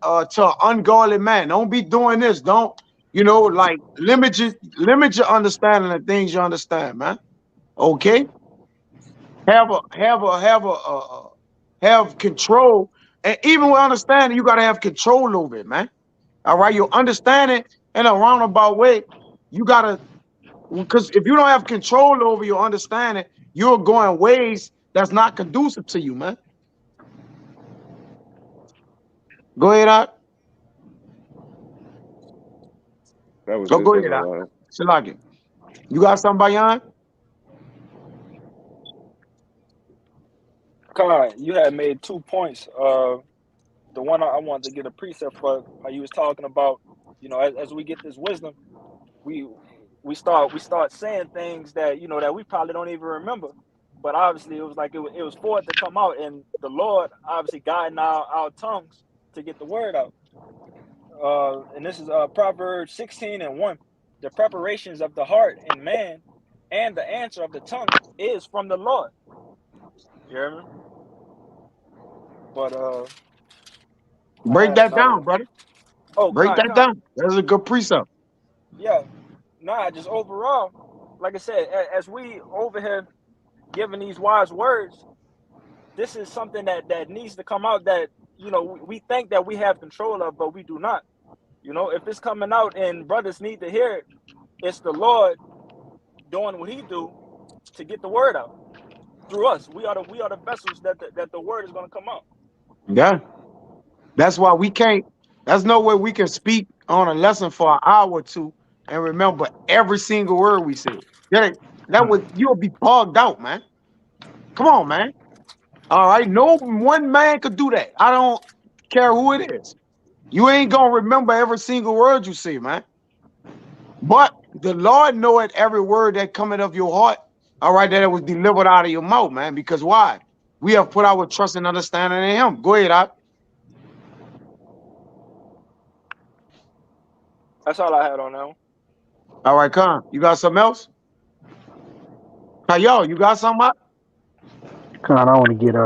an ungodly man. Don't be doing this. Don't, like limit your understanding of things you understand, man. Okay? Have control. And even with understanding, you gotta have control over it, man. All right. You understand it in a roundabout way. You gotta, because if you don't have control over your understanding, you're going ways that's not conducive to you, man. Go ahead out. That was Oh, good go though, ahead out. Malak. Salaki. You got somebody on? Kai, you had made 2 points. The one I wanted to get a precept for, how you was talking about, as we get this wisdom, we we start saying things that that we probably don't even remember. But obviously, it was like it was for it to come out, and the Lord obviously guiding our tongues to get the word out. And this is Proverbs 16:1. The preparations of the heart in man, and the answer of the tongue is from the Lord. You hear me? But I Break had that another down, one. brother. Oh, Break that Con. down. That's a good precept. Yeah. Nah, just overall, like I said, as we over here giving these wise words, this is something that needs to come out, that we think that we have control of, but we do not. If it's coming out and brothers need to hear it, it's the Lord doing what He do to get the word out through us. We are the vessels that the word is going to come out. Yeah. That's why we can't, that's no way we can speak on a lesson for an hour or two and remember every single word we said. That would, you'll be bogged out, man. Come on, man. All right. No one man could do that. I don't care who it is. You ain't gonna remember every single word you say, man. But the Lord knoweth every word that cometh of your heart. All right, that it was delivered out of your mouth, man. Because why? We have put our trust and understanding in Him. Go ahead, out. That's all I had on now. All right, come. You got something else? Hey, yo, you got something? Out? Con, I want to get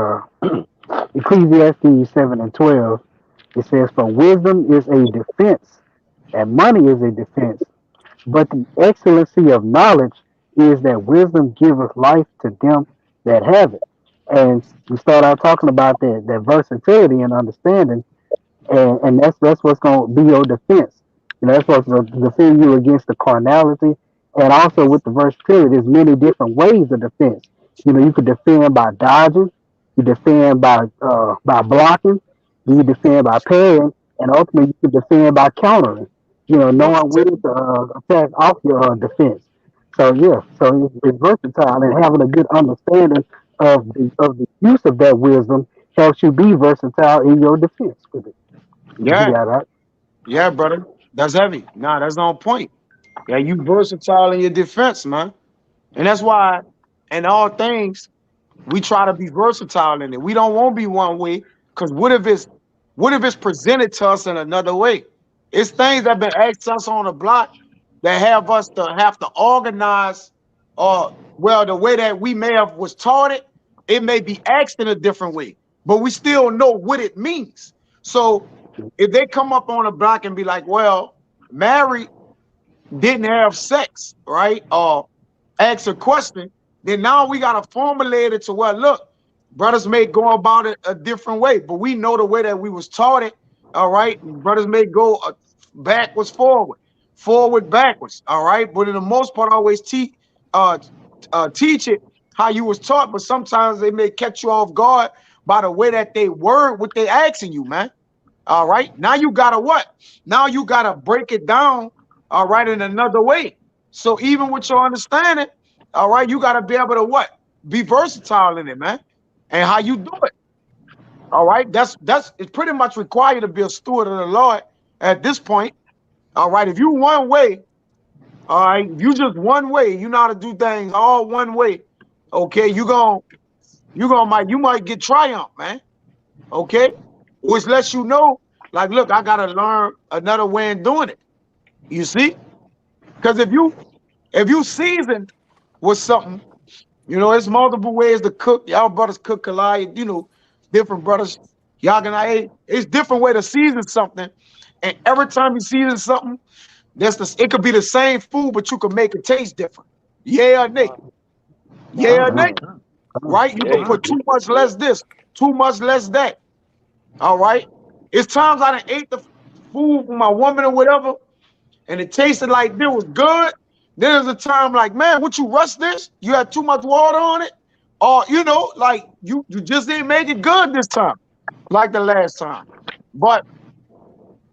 Ecclesiastes 7:12. It says, "For wisdom is a defense, and money is a defense. But the excellency of knowledge is that wisdom giveth life to them that have it." And we start out talking about that versatility and understanding, and that's what's going to be your defense. That's what's going to defend you against the carnality, and also with the versatility, there's many different ways of defense. You could defend by dodging, you defend by blocking, you defend by parrying, and ultimately you could defend by countering. Knowing when to attack off your defense. So yeah, so it's versatile, and having a good understanding of the use of that wisdom helps you be versatile in your defense with it. You Yeah, got that? yeah, brother. That's heavy. Nah, that's on point. Yeah, you versatile in your defense, man. And that's why in all things, we try to be versatile in it. We don't want to be one way, because what if it's presented to us in another way? It's things that been asked us on the block that have us to have to organize, or well, the way that we may have was taught it, it may be asked in a different way, but we still know what it means. So if they come up on the block and be like, well, Mary didn't have sex, right? Or ask a question, then now we got to formulate it to where, look, brothers may go about it a different way, but we know the way that we was taught it, all right? Brothers may go backwards, forward, backwards, all right? But in the most part, always uh, teach it how you was taught, but sometimes they may catch you off guard by the way that they word what they asking you, man. All right. Now you gotta what? Now you gotta break it down, all right, in another way. So even with your understanding, all right, you gotta be able to what? Be versatile in it, man. And how you do it. All right. That's it's pretty much required to be a steward of the Lord at this point. All right. If you one way, All right, you just one way. You know how to do things all one way. Okay, you might get triumph, man. Okay, which lets you know, like, look, I gotta learn another way in doing it. You see, because if you season with something, it's multiple ways to cook. Y'all brothers cook collide, different brothers. Y'all can it's different way to season something, and every time you season something, it could be the same food, but you can make it taste different. Yeah or nay? Con, Yeah con, or Come, nay? come. Right? You can yeah, put too much less this, too much less that. All right. It's times I done ate the food for my woman or whatever, and it tasted like this was good. Then there's a time like, man, what you rush this? You had too much water on it, or like you just didn't make it good this time, like the last time. But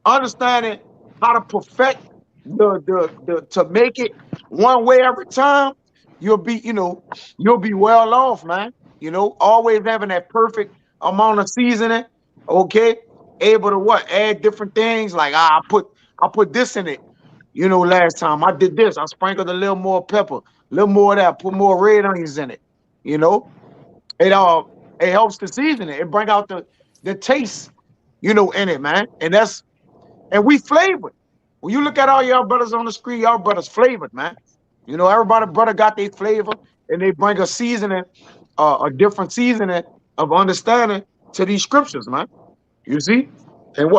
understanding how to perfect the to make it one way every time, you'll be you'll be well off, man. Always having that perfect amount of seasoning. Okay, able to add different things like I put this in it. Last time I did this, I sprinkled a little more pepper, a little more of that, put more red onions in it. You know, it helps to season it. It bring out the taste, in it, man. And we flavored. When you look at all y'all brothers on the screen, y'all brothers flavored, man. Everybody brother got their flavor, and they bring a seasoning, a different seasoning of understanding to these scriptures, man. You see, and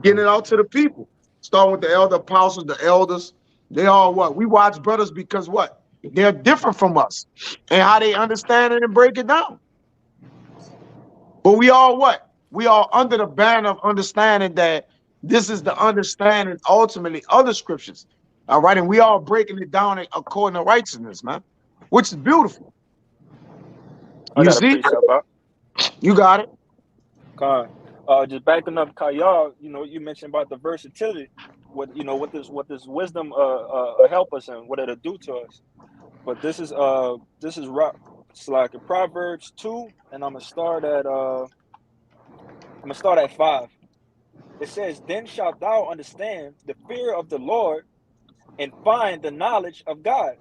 getting it out to the people. Starting with the elder apostles, the elders. They all we watch brothers because they're different from us, and how they understand it and break it down. But we all We all under the banner of understanding that this is the understanding ultimately of the scriptures. All right. And we all breaking it down according to righteousness, man, which is beautiful. I You got a see, precept out. you got it. Con, just backing up Kayal, you mentioned about the versatility, what this wisdom help us and what it'll do to us. But this is it's like in Proverbs 2, and I'm gonna start at 5. It says, "Then shalt thou understand the fear of the Lord and find the knowledge of God.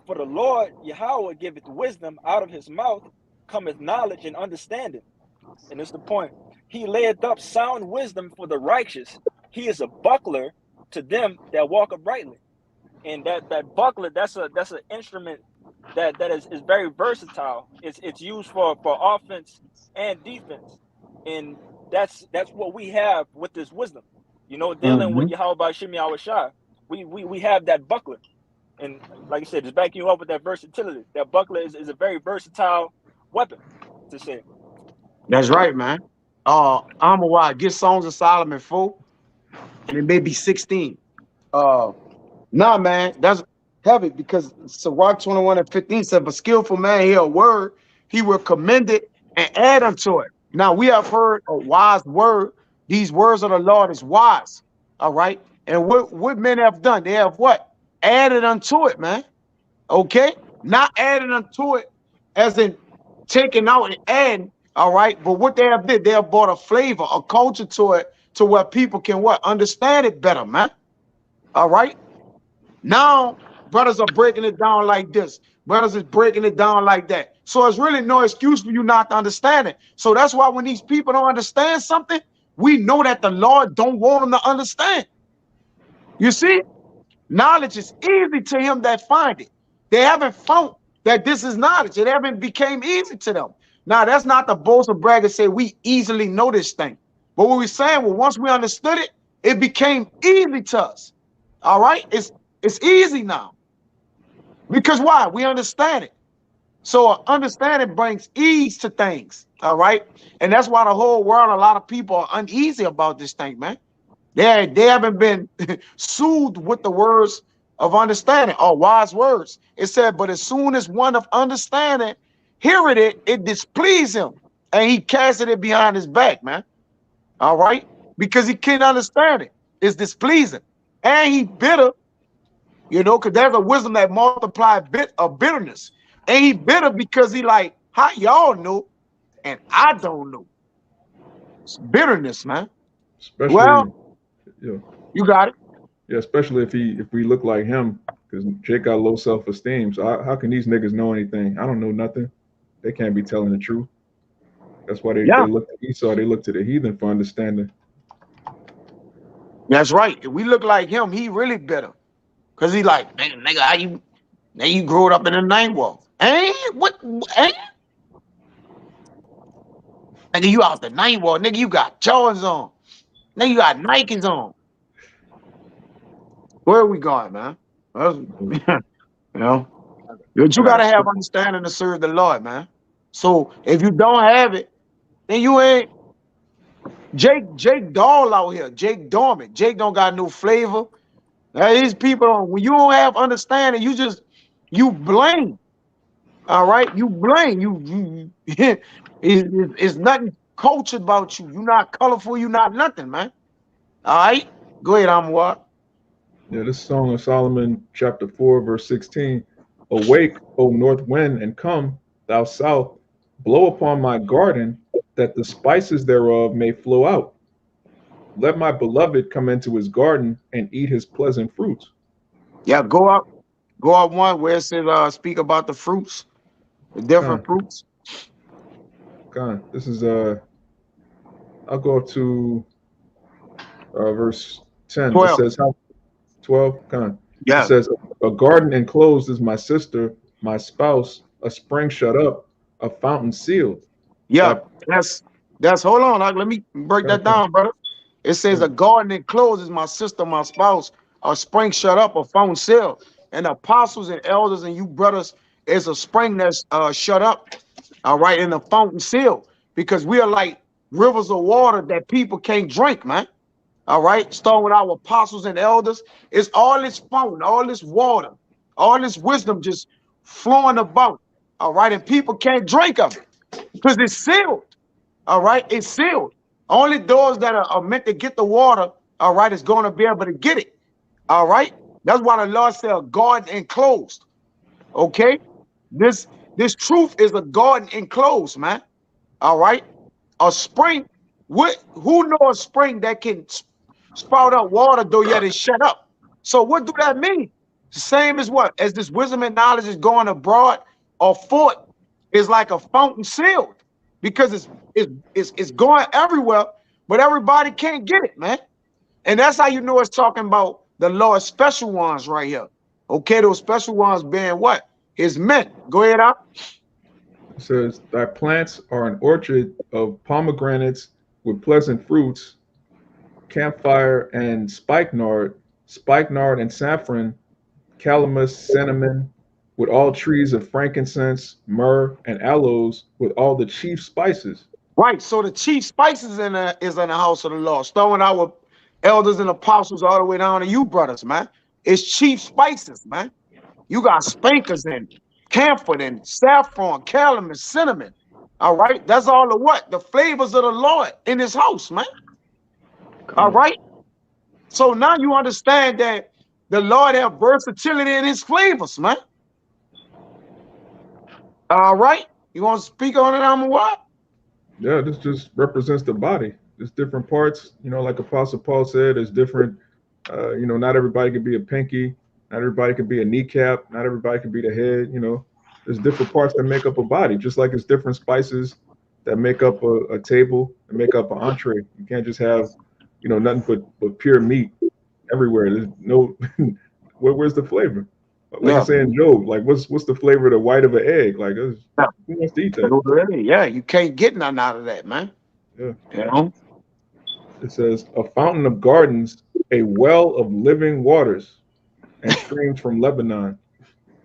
For the Lord Yahweh giveth wisdom; out of his mouth cometh knowledge and understanding." And it's the point. He layeth up sound wisdom for the righteous. He is a buckler to them that walk uprightly. And that buckler, that's an instrument that is very versatile. It's used for offense and defense. And that's what we have with this wisdom. Dealing Mm-hmm. with Yahweh Shimi Awashai. We have that buckler. And like I said, just backing you up with that versatility. That buckler is a very versatile weapon to say. That's right, man. I'm a get Songs of Solomon 4, and it may be 16. Uh, Nah, man, that's heavy because Sirach 21 and 15 said, "But skillful man hear a word, he will commend it and add unto it." Now we have heard a wise word. These words of the Lord is wise. All right. And what men have done, they have added unto it, man. Okay, not added unto it as in taking out and adding. All right, but what they have did, they have brought a flavor, a culture to it, to where people can understand it better, man. All right. Now, brothers are breaking it down like this. Brothers is breaking it down like that. So it's really no excuse for you not to understand it. So that's why when these people don't understand something, we know that the Lord don't want them to understand. You see, knowledge is easy to him that find it. They haven't found that this is knowledge. It haven't became easy to them. Now, that's not the boast of brag to say we easily know this thing. But what we're saying, well, once we understood it, it became easy to us. All right? It's easy now. Because why? We understand it. So understanding brings ease to things. All right. And that's why the whole world, a lot of people are uneasy about this thing, man. They haven't been soothed with the words of understanding or wise words. It said, but as soon as one of understanding heareth it, it displeased him. And he casted it behind his back, man. All right. Because he can't understand it. It's displeasing. And he bitter, because there's a wisdom that multiplies bitterness. And he bitter because he like, how y'all know and I don't know. It's bitterness, man. Especially, Well, yeah. you got it. Yeah, especially if we look like him, because Jake got low self esteem. So how can these niggas know anything? I don't know nothing. They can't be telling the truth. That's why Yeah, they look to Esau. They look to the heathen for understanding. that's right. If we look like him, he really better. Cause he like, nigga, how you now you grew up in a name wall. What ain't nigga, you out the name wall, nigga, you got Jordans on. Nigga, you got Nikes on. Where are we going, man? You know, but I you got a gotta have quick. understanding to serve the Lord, man. So if you don't have it, then you ain't Jake Doll out here, Jake Dormant. Jake don't got no flavor. Now, these people when you don't have understanding, you blame. All right, you blame it's nothing cultured about you. You're not colorful. You're not nothing, man. All right, go ahead, I'm what. Yeah, this Song of Solomon, chapter 4, verse 16. Awake, O north wind, and come, thou south, blow upon my garden, that the spices thereof may flow out. Let my beloved come into his garden and eat his pleasant fruits. Yeah, go up one where it says speak about the fruits, the different Con, fruits. This is I'll go up to verse 10. It 12. says how 12. It Yeah, says a garden enclosed is my sister, my spouse, a spring shut up, a fountain sealed. yeah. That That's hold on. Let me break con, that con, down, brother. It says a con, garden enclosed is my sister, my spouse, a spring shut up, a phone sealed. And apostles and elders and you brothers is a spring that's shut up, all right, in the fountain sealed. Because we are like rivers of water that people can't drink, man. All right, starting with our apostles and elders, it's all this fountain, all this water, all this wisdom just flowing about. All right, and people can't drink of it because it's sealed. All right, it's sealed. Only those that are meant to get the water, all right, is going to be able to get it. All right, that's why the Lord said, "Garden enclosed." Okay, this this truth is a garden enclosed, man. All right, a spring. What? Who knows a spring that can sprout up water though yet it's shut up? So what do that mean? The same as what? As this wisdom and knowledge is going abroad or forth is like a fountain sealed because it's going everywhere, but everybody can't get it, man. And that's how you know it's talking about the Lord's special ones right here. Okay, those special ones being what? His men. Go ahead out. it says thy plants are an orchard of pomegranates with pleasant fruits, camphire and spikenard and saffron, calamus, cinnamon, with all trees of frankincense, myrrh, and aloes, with all the chief spices. Right. So the chief spices is in the house of the Lord. Starting our elders and apostles all the way down to you, brothers, man. It's chief spices, man. You got spankers and camphor and saffron, calamus, cinnamon. All right. That's all the what? The flavors of the Lord in his house, man. All Con. right. So now you understand that the Lord have versatility in his flavors, man. All right. You want to speak on it, I'm what? Yeah, this just represents the body. There's different parts, like Apostle Paul said, there's different, not everybody can be a pinky, not everybody can be a kneecap, not everybody can be the head. There's different parts that make up a body, just like it's different spices that make up a table and make up an entree. You can't just have, nothing but pure meat everywhere. There's no, where's the flavor? Like Yeah. it's saying Job, like what's the flavor of the white of an egg? Like, Yeah. who wants to eat that? Really? Yeah. You can't get nothing out of that, man. Yeah. You know? It says, a fountain of gardens, a well of living waters, and streams from Lebanon.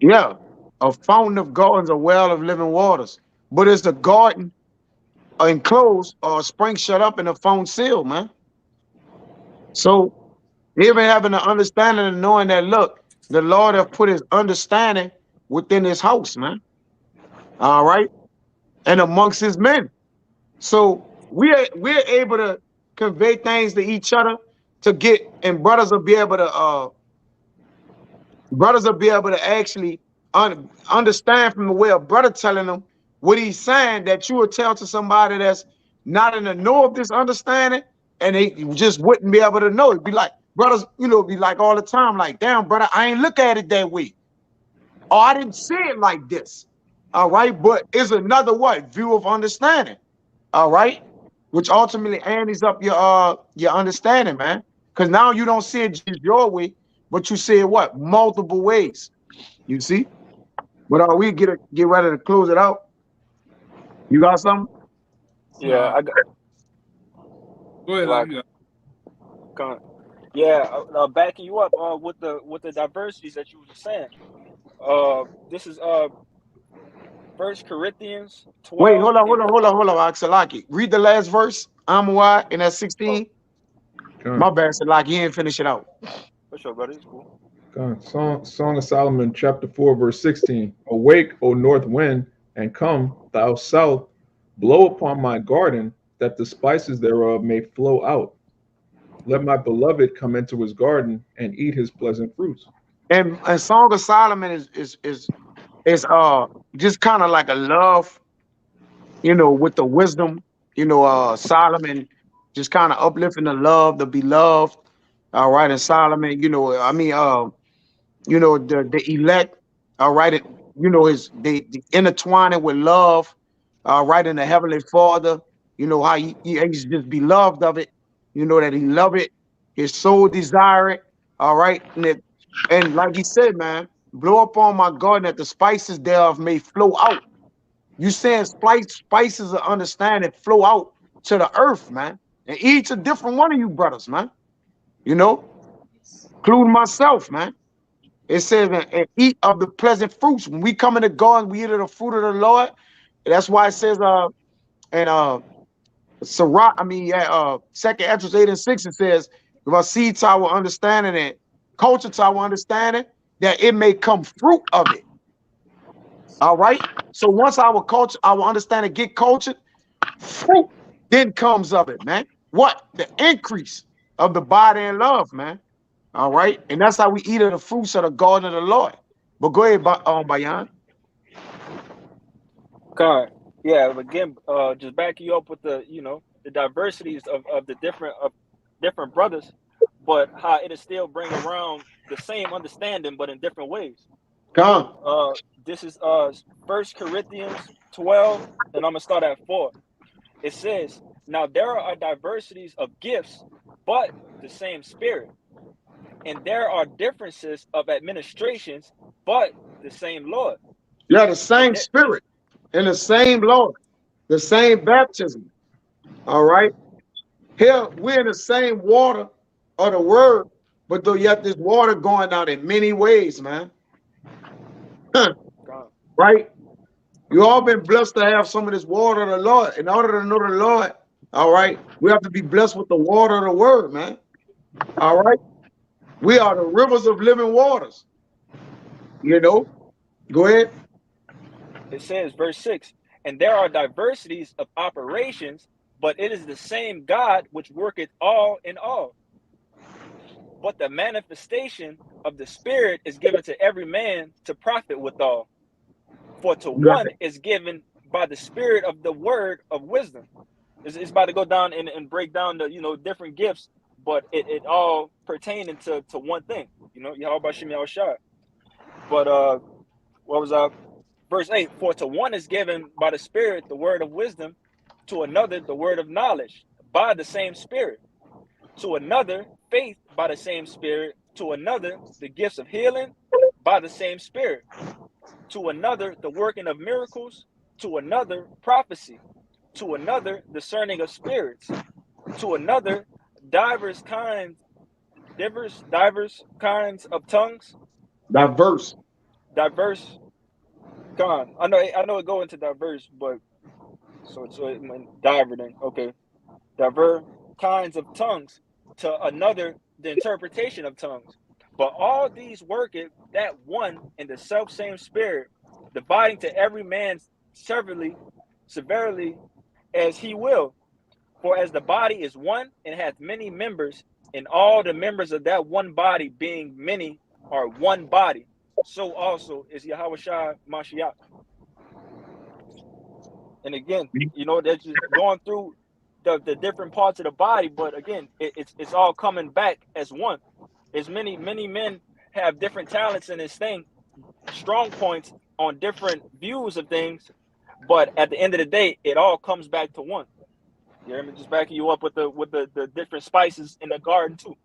Yeah. A fountain of gardens, a well of living waters. But it's a garden enclosed or a spring shut up in a fountain seal, man. So even having the understanding and knowing that, look, the Lord have put his understanding within his house, man. All right. And amongst his men. So we're able to convey things to each other to get, and brothers will be able to actually understand from the way a brother telling them what he's saying that you would tell to somebody that's not in the know of this understanding, and they just wouldn't be able to know. It'd be like, brothers, be like all the time, like, damn, brother, I ain't look at it that way. Or I didn't see it like this. All right. But it's another what? View of understanding. All right. Which ultimately ends up your understanding, man. Because now you don't see it just your way, but you see it what? Multiple ways. You see? But we get ready to close it out. You got something? Yeah, Nah, I got go ahead. like You got yeah, backing you up with the diversities that you were just saying. This is First Corinthians Wait, 12 hold on, and hold on, hold on, hold on, Salaki. Read the last verse. Amwai in that oh, 16. Con, My bad, Salaki. He didn't finish it out. for sure, brother. It's cool. con. Song of Solomon, chapter 4, verse 16. Awake, O north wind, and come, thou south, blow upon my garden, that the spices thereof may flow out. Let my beloved come into his garden and eat his pleasant fruits. And Song of Solomon is just kind of like a love, with the wisdom, Solomon just kind of uplifting the love, the beloved. All right, and Solomon, I mean, the elect, all right, his they intertwining with love, all right, in the heavenly Father, how he's just beloved of it, that he love it, his soul desire it, all right, and like he said, man, blow upon my garden that the spices thereof may flow out. You saying spices of understanding flow out to the earth, man, and each a different one of you brothers, man, you know, including myself, man. It says, and eat of the pleasant fruits. When we come in the garden, we eat of the fruit of the Lord. That's why it says, and Sirach, second Esdras 8 and 6, it says, give us seed to our understanding and culture to our understanding, that it may come fruit of it. All right. So once our culture, our understanding get cultured, fruit then comes of it, man. What? The increase of the body and love, man. All right. And that's how we eat of the fruits of the garden of the Lord. But go ahead, Bayan. God, yeah. Again, just backing you up with the the diversities of the different brothers, but how it is still bring around the same understanding, but in different ways. Come. Uh, this is First Corinthians 12, and I'm gonna start at 4. It says, "Now there are diversities of gifts, but the same Spirit, and there are differences of administrations, but the same Lord, Yeah, the and same there, spirit and the same Lord, the same baptism. All right. Here we're in the same water of the word, but though yet this water going out in many ways, man. God, Right? You all been blessed to have some of this water of the Lord. In order to know the Lord, all right, we have to be blessed with the water of the word, man. All right. We are the rivers of living waters. You know, go ahead. it says, verse 6, and there are diversities of operations, but it is the same God which worketh all in all. But the manifestation of the Spirit is given to every man to profit withal. For to You got one is given by the Spirit of the word of wisdom. It's about to go down and break down the different gifts, but it all pertaining to one thing. Yahweh Shem Shah. But what was verse 8? For to one is given by the Spirit the word of wisdom, to another the word of knowledge by the same Spirit, to another faith by the same Spirit, to another the gifts of healing by the same Spirit, to another the working of miracles, to another prophecy, to another discerning of spirits, to another divers kinds divers kinds of tongues, diverse. diverse kind. I know it go into diverse, but so it meant diver then. Okay. Diverse kinds of tongues, to another the interpretation of tongues. But all these worketh that one in the self same spirit, dividing to every man severely as he will. For as the body is one and hath many members, and all the members of that one body being many are one body, so also is Yahweh Shai Mashiach. And again, that's just going through the different parts of the body, but again, it's all coming back as one. As many men have different talents in this thing, strong points on different views of things, but at the end of the day, it all comes back to one. You hear me? Just backing you up with the different spices in the garden too.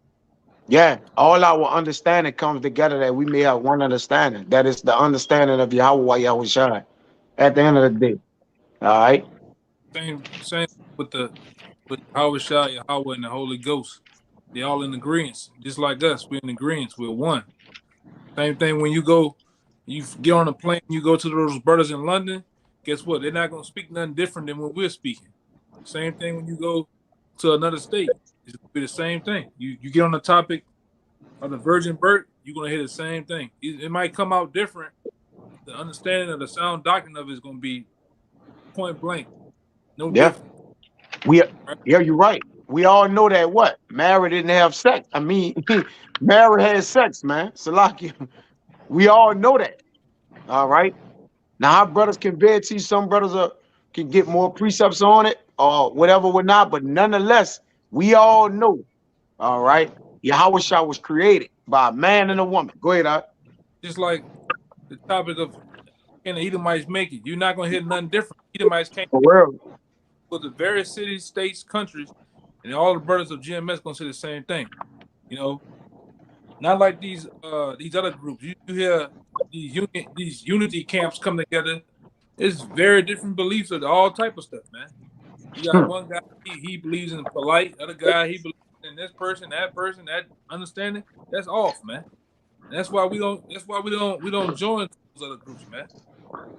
Yeah, all our understanding comes together that we may have one understanding. That is the understanding of Yahweh Yahweh Shai at the end of the day. All right. Same with the with Yahweh Shai, Yahweh, and the Holy Ghost. They all in agreement, just like us. We're in agreement. We're one. Same thing when you get on a plane, you go to those brothers in London. Guess what? They're not gonna speak nothing different than what we're speaking. Same thing when you go to another state. It's gonna be the same thing. You get on the topic of the virgin birth, you're gonna hear the same thing. It might come out different. The understanding of the sound doctrine of it is gonna be point blank, no Yeah. different. We Right? yeah, you're right. We all know that what? Mary didn't have sex. I mean, Mary had sex, man. Salaki. We all know that. All right. Now our brothers can bear to you. Some brothers can get more precepts on it or whatever, whatnot. But nonetheless, we all know. All right. Yahweh Shah was created by a man and a woman. Go ahead, Art. Just like the topic of can the Edomites make it? You're not gonna hear nothing different. Edomites can't For make real. it for the various cities, states, countries, and all the brothers of GMS gonna say the same thing. You know, not like these other groups. You hear these unity camps come together. It's very different beliefs of all type of stuff, man. You got one guy he believes in polite, other guy he believes in this person, that understanding. That's off, man. And that's why we don't. That's why we don't join those other groups, man.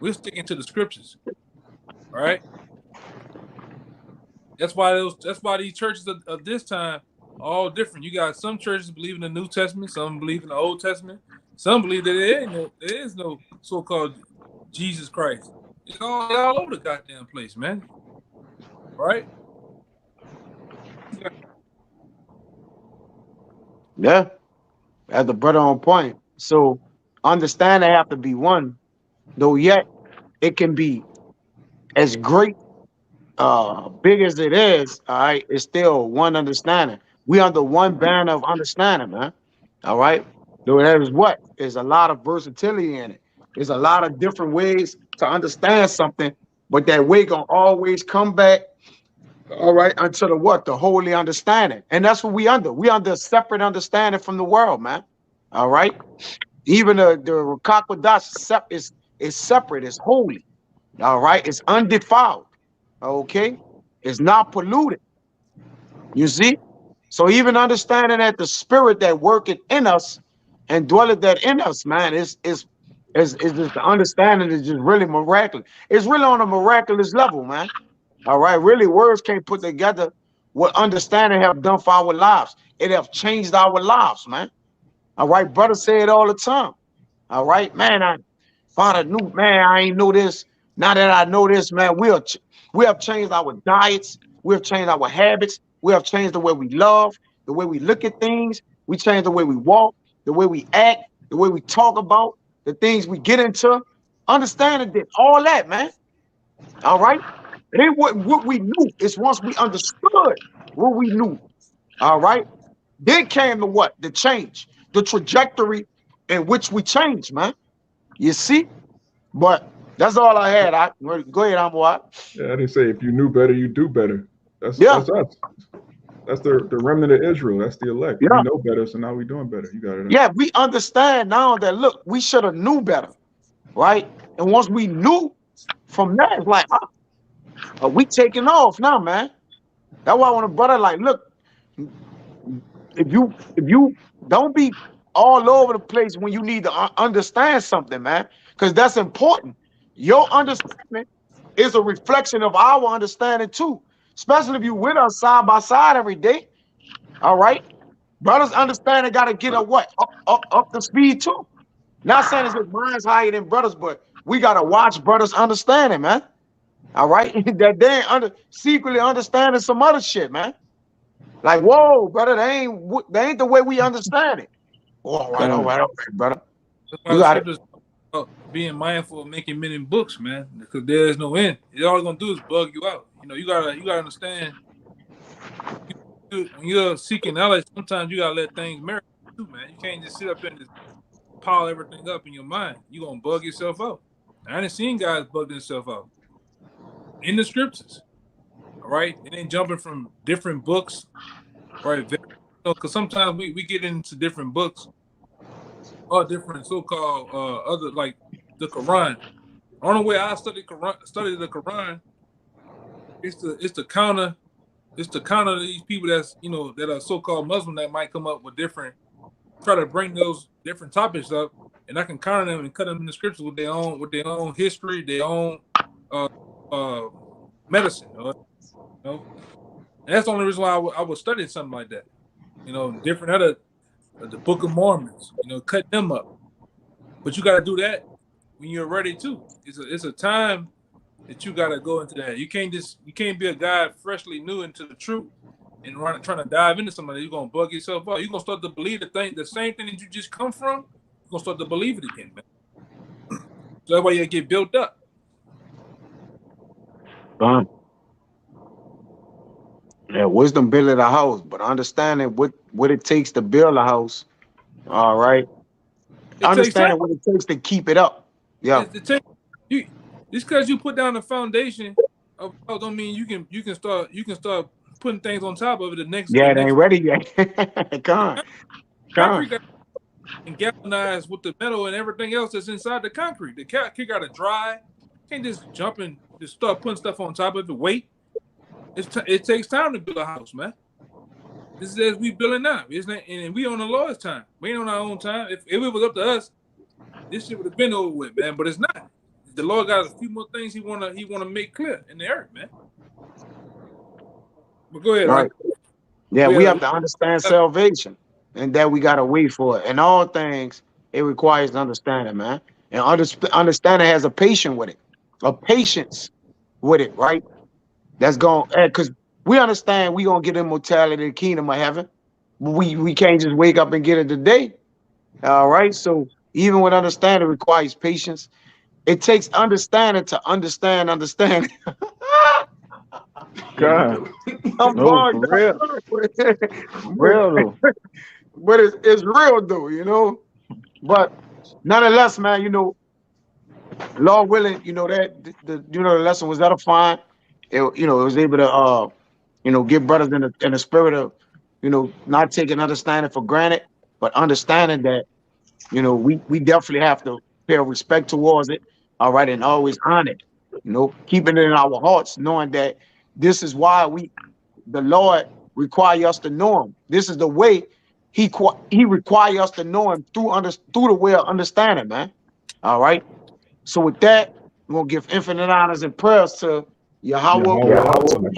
We're sticking to the scriptures, all right? That's why these churches of this time are all different. You got some churches believe in the New Testament, some believe in the Old Testament, some believe that there is no so-called Jesus Christ. It's all over the goddamn place, man. Right? Yeah. As the brother on point. So understand they have to be one, though yet it can be as great big as it is, all right, it's still one understanding. We under one banner of understanding, man. All right. Though there is what? There's a lot of versatility in it. There's a lot of different ways to understand something, but that way gonna always come back, all right, until the what? The holy understanding. And that's what we under. We under a separate understanding from the world, man. All right. Even the Rakakwadash is separate, it's holy. All right, it's undefiled. Okay, it's not polluted. You see, so even understanding that the spirit that worketh in us and dwelleth that in us, man, is just the understanding is just really miraculous. It's really on a miraculous level, man. All right, really, words can't put together what understanding have done for our lives. It have changed our lives, man. All right, brother say it all the time. All right, man. I Father knew, man. I ain't know this. Now that I know this, man, we have changed our diets. We have changed our habits. We have changed the way we love, the way we look at things. We changed the way we walk, the way we act, the way we talk about the things we get into. Understanding this, all that, man. All right. It ain't what we knew. It's once we understood what we knew. All right. Then came the what? The change, the trajectory in which we changed, man. You see? But that's all I had. Go ahead, Amwat. Yeah, they say if you knew better, you do better. Yeah, That's us. That's the remnant of Israel. That's the elect. We yeah, know better, so now we doing better. You got it. yeah. We understand now that look, we should have knew better, right? And once we knew from that, it's like, we taking off now, man. That's why I want to brother like, look, if you don't be all over the place when you need to understand something, man, because that's important. Your understanding is a reflection of our understanding too, especially if you with us side by side every day. All right, brothers understanding got to get a what up the speed too. Not saying it's with minds higher than brothers, but we got to watch brothers understanding, man. All right, that they ain't secretly understanding some other shit, man. Like, whoa, brother, they ain't the way we understand it. Oh, all right, brother. That's why You the got it. scriptures talk about being mindful of making many books, man, because there is no end. All it's gonna do is bug you out. You know, you gotta understand. When you're seeking knowledge, sometimes you gotta let things marinate too, man. You can't just sit up and just pile everything up in your mind. You're gonna bug yourself out. I ain't seen guys bug themselves out in the scriptures. All right, it ain't jumping from different books, right? Because sometimes we get into different books or different so-called other like the Quran. The only way I study the Quran is to counter these people that's that are so-called Muslim that might come up with different try to bring those different topics up, and I can counter them and cut them in the scriptures with their own history, their own uh, uh, medicine. And that's the only reason why I would study something like that. Different other the Book of Mormons. Cut them up, but you got to do that when you're ready too. It's a time that you got to go into that. You can't be a guy freshly new into the truth and trying to dive into somebody. You're gonna bug yourself out. You're gonna start to believe the same thing that you just come from. You're gonna start to believe it again, man. So that's why you get built up. Yeah, wisdom building a house, but understanding what it takes to build a house. All right, It takes time. understanding what it takes to keep it up. Yeah, It takes you just because you put down the foundation of house don't mean you can start putting things on top of it. The yeah, it ain't next ready yet. Con. concrete got and galvanized with the metal and everything else that's inside the concrete. The concrete got to dry. You can't just jump and just start putting stuff on top of it. Wait. It takes time to build a house, man. This is as we building now, isn't it? And we on the Lord's time. We ain't on our own time. If it was up to us, this shit would have been over with, man. But it's not. The Lord got a few more things He wanna make clear in the earth, man. But go ahead, Right. Yeah, we we had have to understand salvation, and that we gotta wait for it. And all things, it requires understanding, man. And understanding has a patience with it, a patience with it, right? That's going because we understand we gonna get immortality, the kingdom of heaven. But we can't just wake up and get it today. All right. So even with understanding requires patience. It takes understanding to understand. Here you God. go. I'm No, bogged for real. up. For real though. But it's real though. But nonetheless, man, Lord willing, that the lesson was edifying. It was able to get brothers in the spirit of, not taking understanding for granted, but understanding that, we definitely have to pay respect towards it, all right, and always honor it, keeping it in our hearts, knowing that this is why the Lord require us to know Him. This is the way He require us to know Him through the way of understanding, man. All right. So with that, we're gonna give infinite honors and prayers to Yahweh. Yahweh,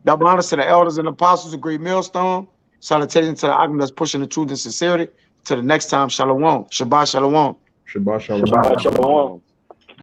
Double honors to the elders and apostles of Great Millstone. Salutations to the Agam that's pushing the truth and sincerity. To the next time, Shalom. Shabbat Shalom. Shabbat Shalom. Shabbat shalom.